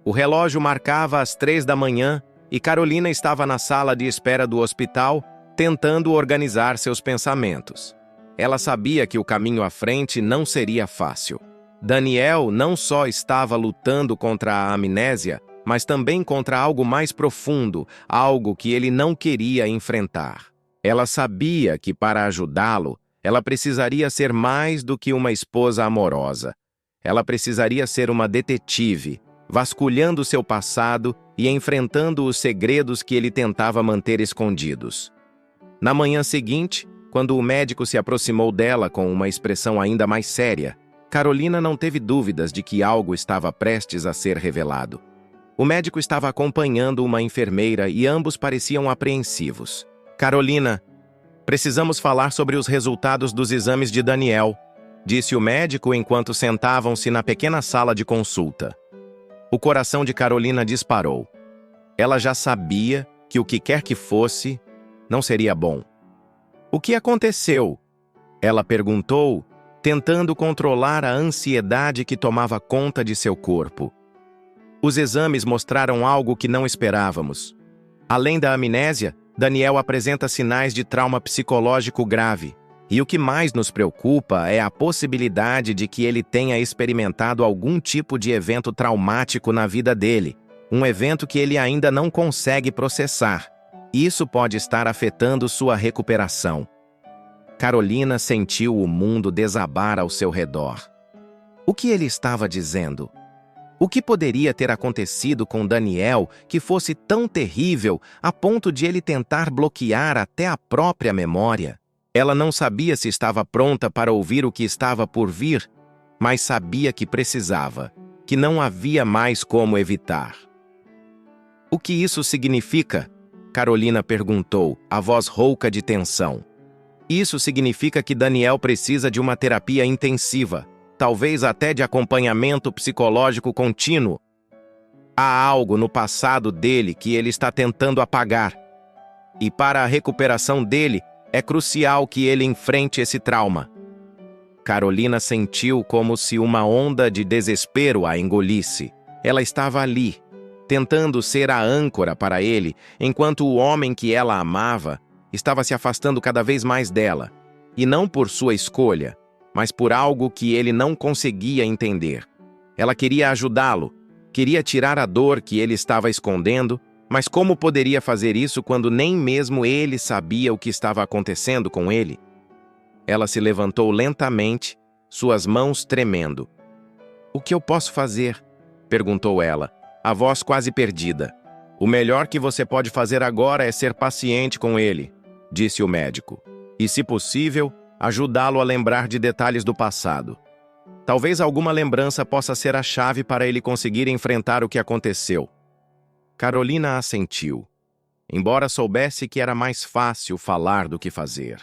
O relógio marcava as 3 da manhã e Carolina estava na sala de espera do hospital, tentando organizar seus pensamentos. Ela sabia que o caminho à frente não seria fácil. Daniel não só estava lutando contra a amnésia, mas também contra algo mais profundo, algo que ele não queria enfrentar. Ela sabia que para ajudá-lo, ela precisaria ser mais do que uma esposa amorosa. Ela precisaria ser uma detetive, vasculhando seu passado e enfrentando os segredos que ele tentava manter escondidos. Na manhã seguinte, quando o médico se aproximou dela com uma expressão ainda mais séria, Carolina não teve dúvidas de que algo estava prestes a ser revelado. O médico estava acompanhando uma enfermeira e ambos pareciam apreensivos. Carolina, precisamos falar sobre os resultados dos exames de Daniel, disse o médico enquanto sentavam-se na pequena sala de consulta. O coração de Carolina disparou. Ela já sabia que o que quer que fosse, não seria bom. O que aconteceu? Ela perguntou, tentando controlar a ansiedade que tomava conta de seu corpo. Os exames mostraram algo que não esperávamos. Além da amnésia, Daniel apresenta sinais de trauma psicológico grave, E o que mais nos preocupa é a possibilidade de que ele tenha experimentado algum tipo de evento traumático na vida dele, um evento que ele ainda não consegue processar. Isso pode estar afetando sua recuperação. Carolina sentiu o mundo desabar ao seu redor. O que ele estava dizendo? O que poderia ter acontecido com Daniel que fosse tão terrível a ponto de ele tentar bloquear até a própria memória? Ela não sabia se estava pronta para ouvir o que estava por vir, mas sabia que precisava, que não havia mais como evitar. O que isso significa? Carolina perguntou, a voz rouca de tensão. Isso significa que Daniel precisa de uma terapia intensiva, talvez até de acompanhamento psicológico contínuo. Há algo no passado dele que ele está tentando apagar. E para a recuperação dele, é crucial que ele enfrente esse trauma. Carolina sentiu como se uma onda de desespero a engolisse. Ela estava ali, tentando ser a âncora para ele, enquanto o homem que ela amava estava se afastando cada vez mais dela. E não por sua escolha, mas por algo que ele não conseguia entender. Ela queria ajudá-lo, queria tirar a dor que ele estava escondendo, mas como poderia fazer isso quando nem mesmo ele sabia o que estava acontecendo com ele? Ela se levantou lentamente, suas mãos tremendo. "O que eu posso fazer?" perguntou ela, a voz quase perdida. "O melhor que você pode fazer agora é ser paciente com ele", disse o médico. "E, se possível, ajudá-lo a lembrar de detalhes do passado. Talvez alguma lembrança possa ser a chave para ele conseguir enfrentar o que aconteceu." Carolina assentiu, embora soubesse que era mais fácil falar do que fazer.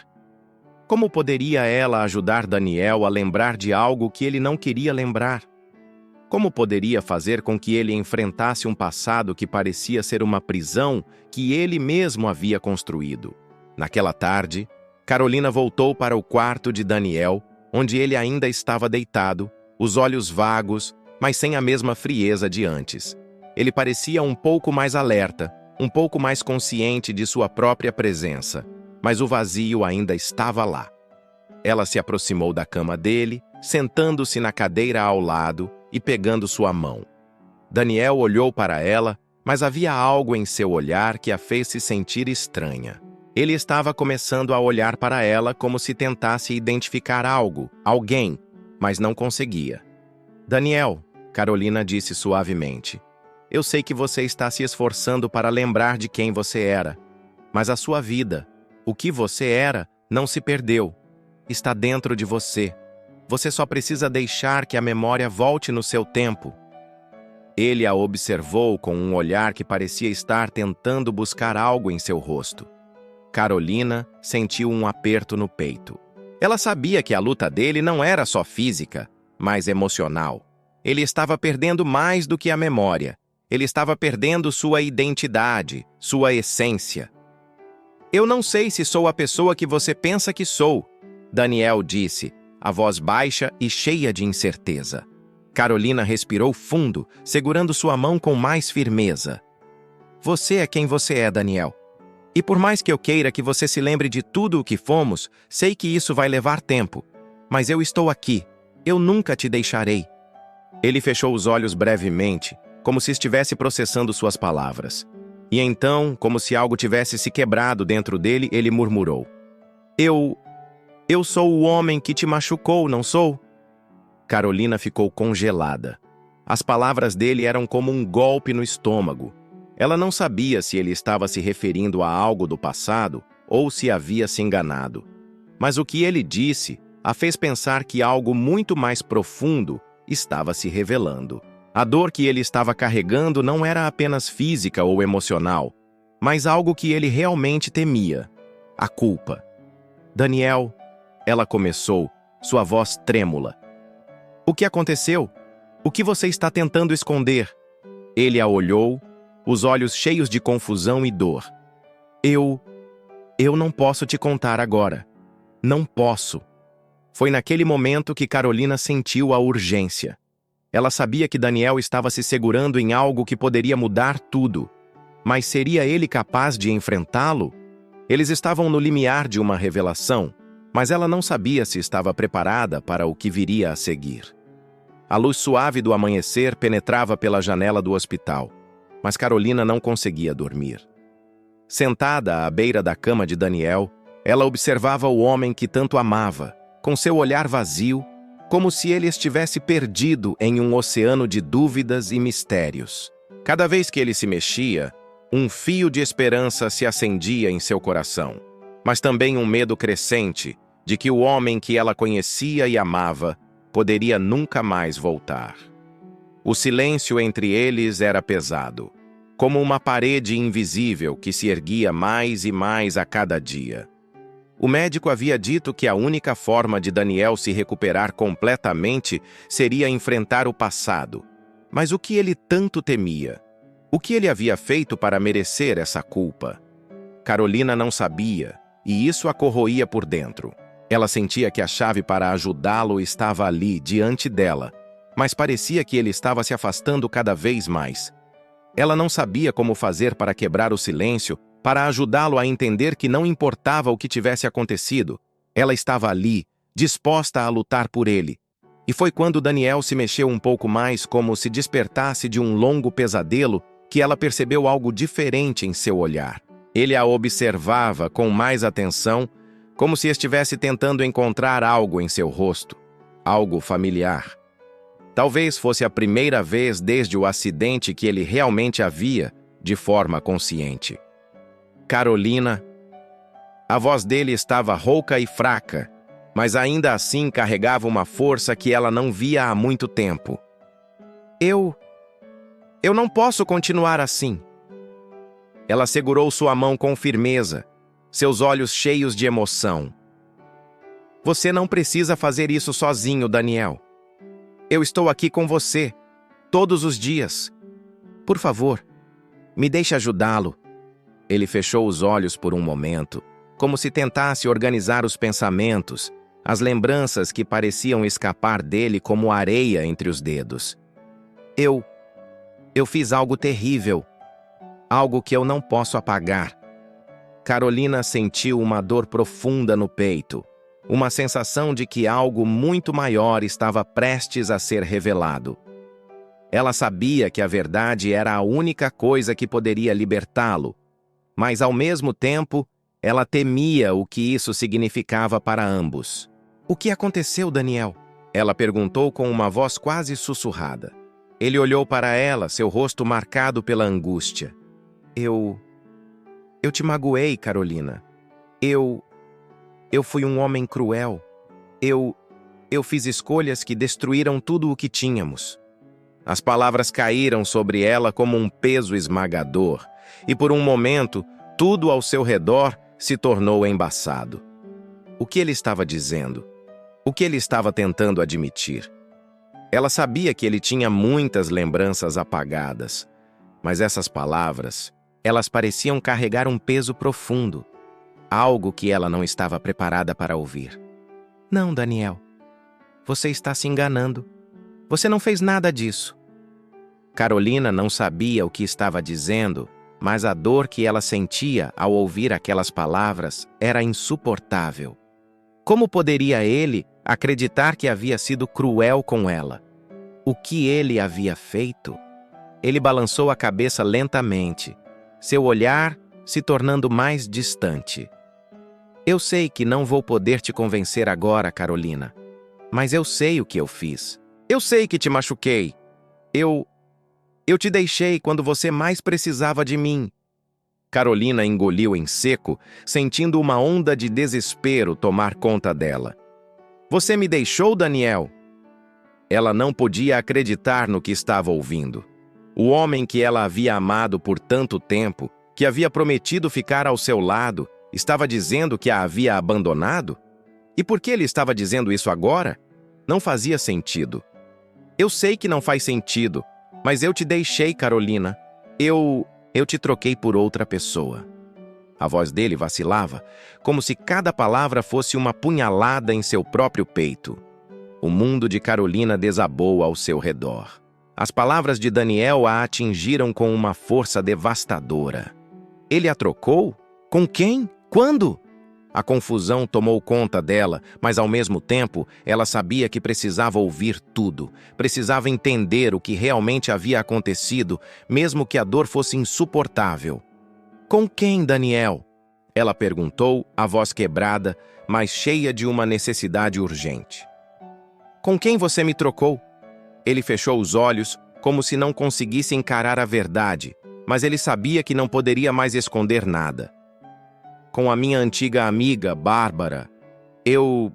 Como poderia ela ajudar Daniel a lembrar de algo que ele não queria lembrar? Como poderia fazer com que ele enfrentasse um passado que parecia ser uma prisão que ele mesmo havia construído? Naquela tarde, Carolina voltou para o quarto de Daniel, onde ele ainda estava deitado, os olhos vagos, mas sem a mesma frieza de antes. Ele parecia um pouco mais alerta, um pouco mais consciente de sua própria presença, mas o vazio ainda estava lá. Ela se aproximou da cama dele, sentando-se na cadeira ao lado e pegando sua mão. Daniel olhou para ela, mas havia algo em seu olhar que a fez se sentir estranha. Ele estava começando a olhar para ela como se tentasse identificar algo, alguém, mas não conseguia. "Daniel", Carolina disse suavemente, "eu sei que você está se esforçando para lembrar de quem você era, mas a sua vida, o que você era, não se perdeu. Está dentro de você. Você só precisa deixar que a memória volte no seu tempo." Ele a observou com um olhar que parecia estar tentando buscar algo em seu rosto. Carolina sentiu um aperto no peito. Ela sabia que a luta dele não era só física, mas emocional. Ele estava perdendo mais do que a memória. Ele estava perdendo sua identidade, sua essência. "Eu não sei se sou a pessoa que você pensa que sou", Daniel disse, a voz baixa e cheia de incerteza. Carolina respirou fundo, segurando sua mão com mais firmeza. "Você é quem você é, Daniel. E por mais que eu queira que você se lembre de tudo o que fomos, sei que isso vai levar tempo. Mas eu estou aqui. Eu nunca te deixarei." Ele fechou os olhos brevemente, como se estivesse processando suas palavras. E então, como se algo tivesse se quebrado dentro dele, ele murmurou. Eu sou o homem que te machucou, não sou?" Carolina ficou congelada. As palavras dele eram como um golpe no estômago. Ela não sabia se ele estava se referindo a algo do passado ou se havia se enganado. Mas o que ele disse a fez pensar que algo muito mais profundo estava se revelando. A dor que ele estava carregando não era apenas física ou emocional, mas algo que ele realmente temia: a culpa. "Daniel", ela começou, sua voz trêmula. "O que aconteceu? O que você está tentando esconder?" Ele a olhou, os olhos cheios de confusão e dor. Eu não posso te contar agora. Não posso." Foi naquele momento que Carolina sentiu a urgência. Ela sabia que Daniel estava se segurando em algo que poderia mudar tudo. Mas seria ele capaz de enfrentá-lo? Eles estavam no limiar de uma revelação. mas ela não sabia se estava preparada para o que viria a seguir. A luz suave do amanhecer penetrava pela janela do hospital, mas Carolina não conseguia dormir. Sentada à beira da cama de Daniel, ela observava o homem que tanto amava, com seu olhar vazio, como se ele estivesse perdido em um oceano de dúvidas e mistérios. Cada vez que ele se mexia, um fio de esperança se acendia em seu coração, mas também um medo crescente de que o homem que ela conhecia e amava poderia nunca mais voltar. O silêncio entre eles era pesado, como uma parede invisível que se erguia mais e mais a cada dia. O médico havia dito que a única forma de Daniel se recuperar completamente seria enfrentar o passado. Mas o que ele tanto temia? O que ele havia feito para merecer essa culpa? Carolina não sabia, e isso a corroía por dentro. Ela sentia que a chave para ajudá-lo estava ali, diante dela, mas parecia que ele estava se afastando cada vez mais. Ela não sabia como fazer para quebrar o silêncio, para ajudá-lo a entender que não importava o que tivesse acontecido. Ela estava ali, disposta a lutar por ele. E foi quando Daniel se mexeu um pouco mais, como se despertasse de um longo pesadelo, que ela percebeu algo diferente em seu olhar. Ele a observava com mais atenção, como se estivesse tentando encontrar algo em seu rosto, algo familiar. Talvez fosse a primeira vez desde o acidente que ele realmente a via de forma consciente. Carolina. A voz dele estava rouca e fraca, mas ainda assim carregava uma força que ela não via há muito tempo. Eu não posso continuar assim. Ela segurou sua mão com firmeza, seus olhos cheios de emoção. Você não precisa fazer isso sozinho, Daniel. Eu estou aqui com você, todos os dias. Por favor, me deixe ajudá-lo. Ele fechou os olhos por um momento, como se tentasse organizar os pensamentos, as lembranças que pareciam escapar dele como areia entre os dedos. Eu fiz algo terrível, algo que eu não posso apagar. Carolina sentiu uma dor profunda no peito, uma sensação de que algo muito maior estava prestes a ser revelado. Ela sabia que a verdade era a única coisa que poderia libertá-lo, mas ao mesmo tempo, ela temia o que isso significava para ambos. O que aconteceu, Daniel? Ela perguntou com uma voz quase sussurrada. Ele olhou para ela, seu rosto marcado pela angústia. Eu te magoei, Carolina. Eu fui um homem cruel. Eu fiz escolhas que destruíram tudo o que tínhamos. As palavras caíram sobre ela como um peso esmagador, e por um momento, tudo ao seu redor se tornou embaçado. O que ele estava dizendo? O que ele estava tentando admitir? Ela sabia que ele tinha muitas lembranças apagadas, mas essas palavras, elas pareciam carregar um peso profundo, algo que ela não estava preparada para ouvir. Não, Daniel. Você está se enganando. Você não fez nada disso. Carolina não sabia o que estava dizendo, mas a dor que ela sentia ao ouvir aquelas palavras era insuportável. Como poderia ele acreditar que havia sido cruel com ela? O que ele havia feito? Ele balançou a cabeça lentamente, seu olhar se tornando mais distante. Eu sei que não vou poder te convencer agora, Carolina, mas eu sei o que eu fiz. Eu sei que te machuquei. Eu te deixei quando você mais precisava de mim. Carolina engoliu em seco, sentindo uma onda de desespero tomar conta dela. Você me deixou, Daniel? Ela não podia acreditar no que estava ouvindo. O homem que ela havia amado por tanto tempo, que havia prometido ficar ao seu lado, estava dizendo que a havia abandonado? E por que ele estava dizendo isso agora? Não fazia sentido. Eu sei que não faz sentido, mas eu te deixei, Carolina. Eu te troquei por outra pessoa. A voz dele vacilava, como se cada palavra fosse uma punhalada em seu próprio peito. O mundo de Carolina desabou ao seu redor. As palavras de Daniel a atingiram com uma força devastadora. Ele a trocou? Com quem? Quando? A confusão tomou conta dela, mas ao mesmo tempo, ela sabia que precisava ouvir tudo. Precisava entender o que realmente havia acontecido, mesmo que a dor fosse insuportável. Com quem, Daniel? Ela perguntou, a voz quebrada, mas cheia de uma necessidade urgente. Com quem você me trocou? Ele fechou os olhos, como se não conseguisse encarar a verdade, mas ele sabia que não poderia mais esconder nada. Com a minha antiga amiga, Bárbara. Eu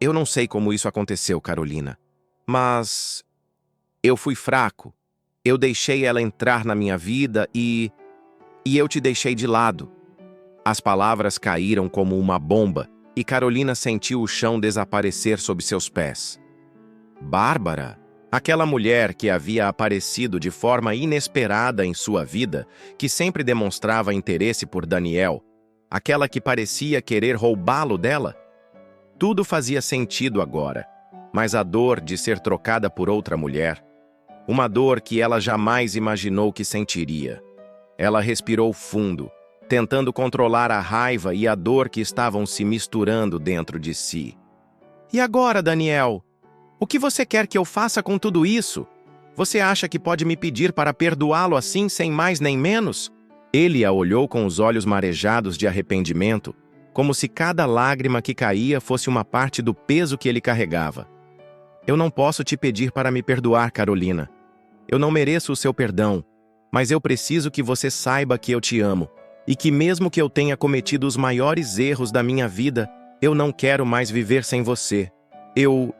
não sei como isso aconteceu, Carolina. Mas eu fui fraco. Eu deixei ela entrar na minha vida e eu te deixei de lado. As palavras caíram como uma bomba e Carolina sentiu o chão desaparecer sob seus pés. Bárbara? Aquela mulher que havia aparecido de forma inesperada em sua vida, que sempre demonstrava interesse por Daniel, aquela que parecia querer roubá-lo dela? Tudo fazia sentido agora, mas a dor de ser trocada por outra mulher, uma dor que ela jamais imaginou que sentiria. Ela respirou fundo, tentando controlar a raiva e a dor que estavam se misturando dentro de si. E agora, Daniel? O que você quer que eu faça com tudo isso? Você acha que pode me pedir para perdoá-lo assim, sem mais nem menos? Ele a olhou com os olhos marejados de arrependimento, como se cada lágrima que caía fosse uma parte do peso que ele carregava. Eu não posso te pedir para me perdoar, Carolina. Eu não mereço o seu perdão, mas eu preciso que você saiba que eu te amo, e que mesmo que eu tenha cometido os maiores erros da minha vida, eu não quero mais viver sem você. Eu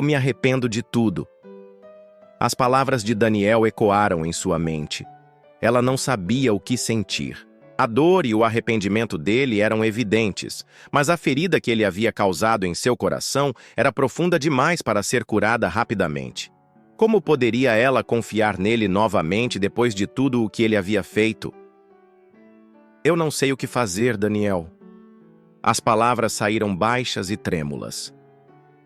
me arrependo de tudo. As palavras de Daniel ecoaram em sua mente. Ela não sabia o que sentir. A dor e o arrependimento dele eram evidentes, mas a ferida que ele havia causado em seu coração era profunda demais para ser curada rapidamente. Como poderia ela confiar nele novamente depois de tudo o que ele havia feito? Eu não sei o que fazer, Daniel. As palavras saíram baixas e trêmulas.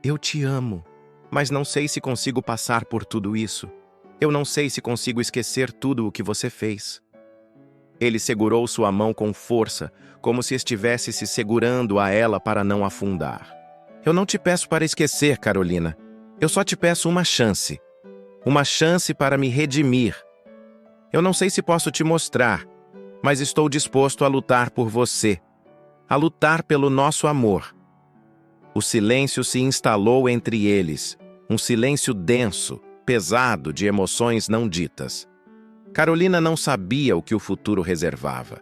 Eu te amo, mas não sei se consigo passar por tudo isso. Eu não sei se consigo esquecer tudo o que você fez. Ele segurou sua mão com força, como se estivesse se segurando a ela para não afundar. Eu não te peço para esquecer, Carolina. Eu só te peço uma chance. Uma chance para me redimir. Eu não sei se posso te mostrar, mas estou disposto a lutar por você. A lutar pelo nosso amor. O silêncio se instalou entre eles, um silêncio denso, pesado de emoções não ditas. Carolina não sabia o que o futuro reservava.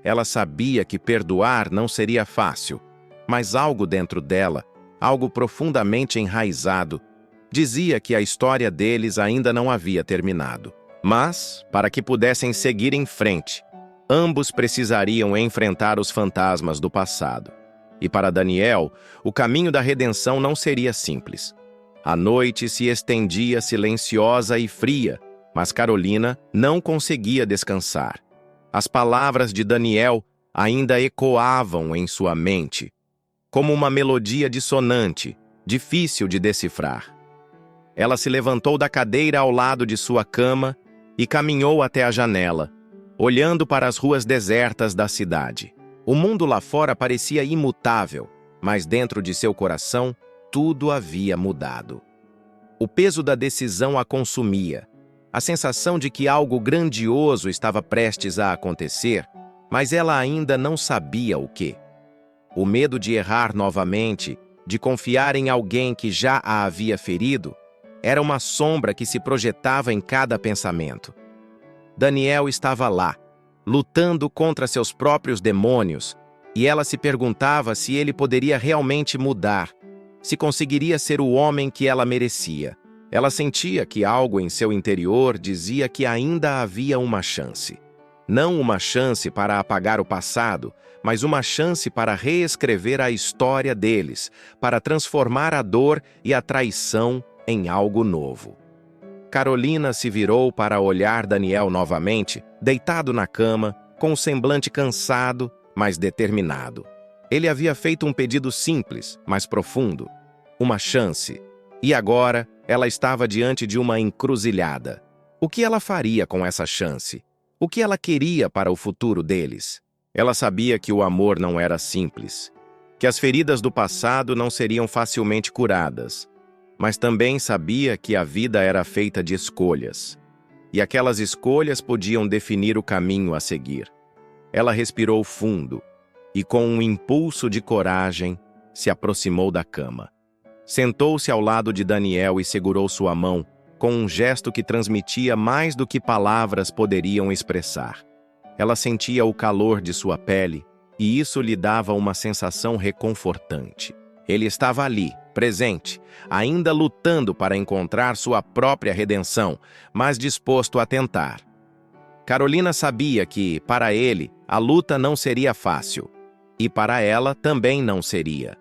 Ela sabia que perdoar não seria fácil, mas algo dentro dela, algo profundamente enraizado, dizia que a história deles ainda não havia terminado. Mas, para que pudessem seguir em frente, ambos precisariam enfrentar os fantasmas do passado. E para Daniel, o caminho da redenção não seria simples. A noite se estendia silenciosa e fria, mas Carolina não conseguia descansar. As palavras de Daniel ainda ecoavam em sua mente, como uma melodia dissonante, difícil de decifrar. Ela se levantou da cadeira ao lado de sua cama e caminhou até a janela, olhando para as ruas desertas da cidade. O mundo lá fora parecia imutável, mas dentro de seu coração, tudo havia mudado. O peso da decisão a consumia, a sensação de que algo grandioso estava prestes a acontecer, mas ela ainda não sabia o quê. O medo de errar novamente, de confiar em alguém que já a havia ferido, era uma sombra que se projetava em cada pensamento. Daniel estava lá, lutando contra seus próprios demônios, e ela se perguntava se ele poderia realmente mudar, se conseguiria ser o homem que ela merecia. Ela sentia que algo em seu interior dizia que ainda havia uma chance. Não uma chance para apagar o passado, mas uma chance para reescrever a história deles, para transformar a dor e a traição em algo novo. Carolina se virou para olhar Daniel novamente, deitado na cama, com o semblante cansado, mas determinado. Ele havia feito um pedido simples, mas profundo. Uma chance. E agora, ela estava diante de uma encruzilhada. O que ela faria com essa chance? O que ela queria para o futuro deles? Ela sabia que o amor não era simples, que as feridas do passado não seriam facilmente curadas, mas também sabia que a vida era feita de escolhas, e aquelas escolhas podiam definir o caminho a seguir. Ela respirou fundo e, com um impulso de coragem, se aproximou da cama. Sentou-se ao lado de Daniel e segurou sua mão, com um gesto que transmitia mais do que palavras poderiam expressar. Ela sentia o calor de sua pele, e isso lhe dava uma sensação reconfortante. Ele estava ali, presente, ainda lutando para encontrar sua própria redenção, mas disposto a tentar. Carolina sabia que, para ele, a luta não seria fácil, e para ela também não seria.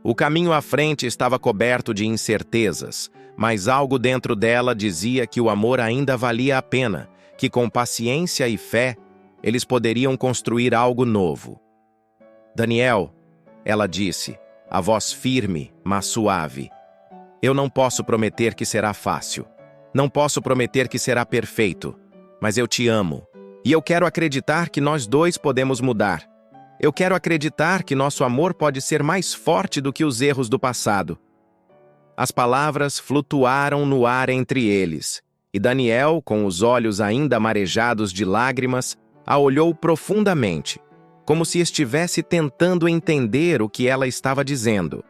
O caminho à frente estava coberto de incertezas, mas algo dentro dela dizia que o amor ainda valia a pena, que com paciência e fé, eles poderiam construir algo novo. Daniel, ela disse, a voz firme, mas suave. Eu não posso prometer que será fácil. Não posso prometer que será perfeito. Mas eu te amo. E eu quero acreditar que nós dois podemos mudar. Eu quero acreditar que nosso amor pode ser mais forte do que os erros do passado. As palavras flutuaram no ar entre eles, e Daniel, com os olhos ainda marejados de lágrimas, a olhou profundamente, como se estivesse tentando entender o que ela estava dizendo.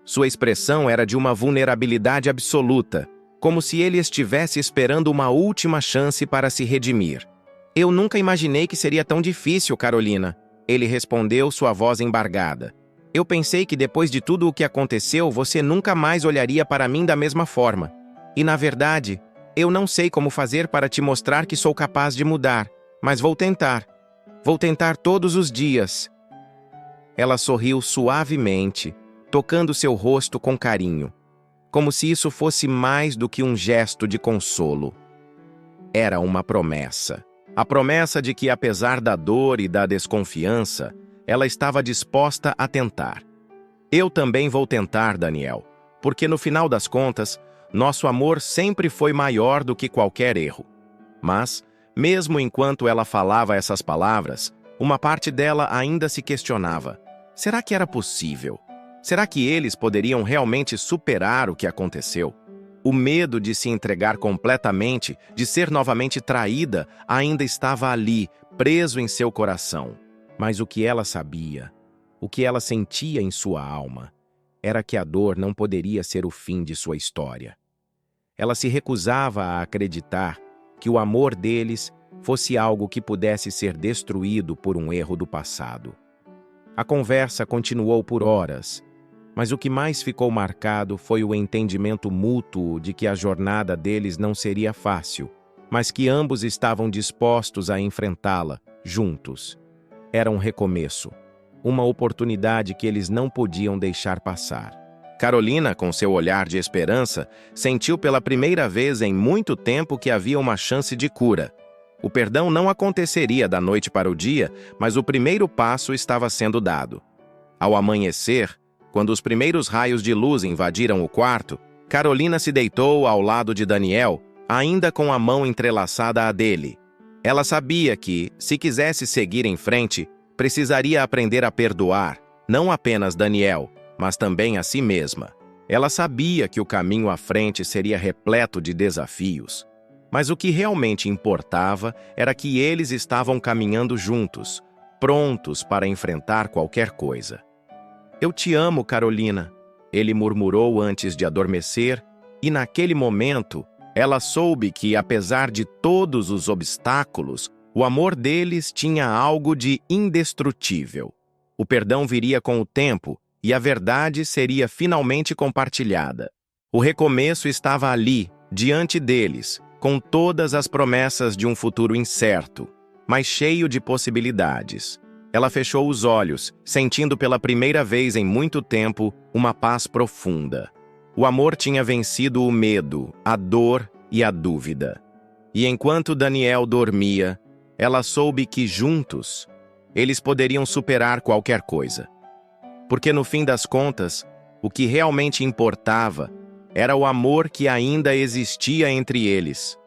Sua expressão era de uma vulnerabilidade absoluta, como se ele estivesse esperando uma última chance para se redimir. Eu nunca imaginei que seria tão difícil, Carolina, ele respondeu, sua voz embargada. Eu pensei que depois de tudo o que aconteceu, você nunca mais olharia para mim da mesma forma. E, na verdade, eu não sei como fazer para te mostrar que sou capaz de mudar, mas vou tentar. Vou tentar todos os dias. Ela sorriu suavemente, tocando seu rosto com carinho, como se isso fosse mais do que um gesto de consolo. Era uma promessa. A promessa de que, apesar da dor e da desconfiança, ela estava disposta a tentar. Eu também vou tentar, Daniel, porque no final das contas, nosso amor sempre foi maior do que qualquer erro. Mas, mesmo enquanto ela falava essas palavras, uma parte dela ainda se questionava. Será que era possível? Será que eles poderiam realmente superar o que aconteceu? O medo de se entregar completamente, de ser novamente traída, ainda estava ali, preso em seu coração. Mas o que ela sabia, o que ela sentia em sua alma, era que a dor não poderia ser o fim de sua história. Ela se recusava a acreditar que o amor deles fosse algo que pudesse ser destruído por um erro do passado. A conversa continuou por horas, mas o que mais ficou marcado foi o entendimento mútuo de que a jornada deles não seria fácil, mas que ambos estavam dispostos a enfrentá-la, juntos. Era um recomeço, uma oportunidade que eles não podiam deixar passar. Carolina, com seu olhar de esperança, sentiu pela primeira vez em muito tempo que havia uma chance de cura. O perdão não aconteceria da noite para o dia, mas o primeiro passo estava sendo dado. Ao amanhecer, quando os primeiros raios de luz invadiram o quarto, Carolina se deitou ao lado de Daniel, ainda com a mão entrelaçada à dele. Ela sabia que, se quisesse seguir em frente, precisaria aprender a perdoar, não apenas Daniel, mas também a si mesma. Ela sabia que o caminho à frente seria repleto de desafios. Mas o que realmente importava era que eles estavam caminhando juntos, prontos para enfrentar qualquer coisa. Eu te amo, Carolina, ele murmurou antes de adormecer, e naquele momento, ela soube que, apesar de todos os obstáculos, o amor deles tinha algo de indestrutível. O perdão viria com o tempo e a verdade seria finalmente compartilhada. O recomeço estava ali, diante deles, com todas as promessas de um futuro incerto, mas cheio de possibilidades. Ela fechou os olhos, sentindo pela primeira vez em muito tempo uma paz profunda. O amor tinha vencido o medo, a dor e a dúvida. E enquanto Daniel dormia, ela soube que juntos, eles poderiam superar qualquer coisa. Porque no fim das contas, o que realmente importava era o amor que ainda existia entre eles.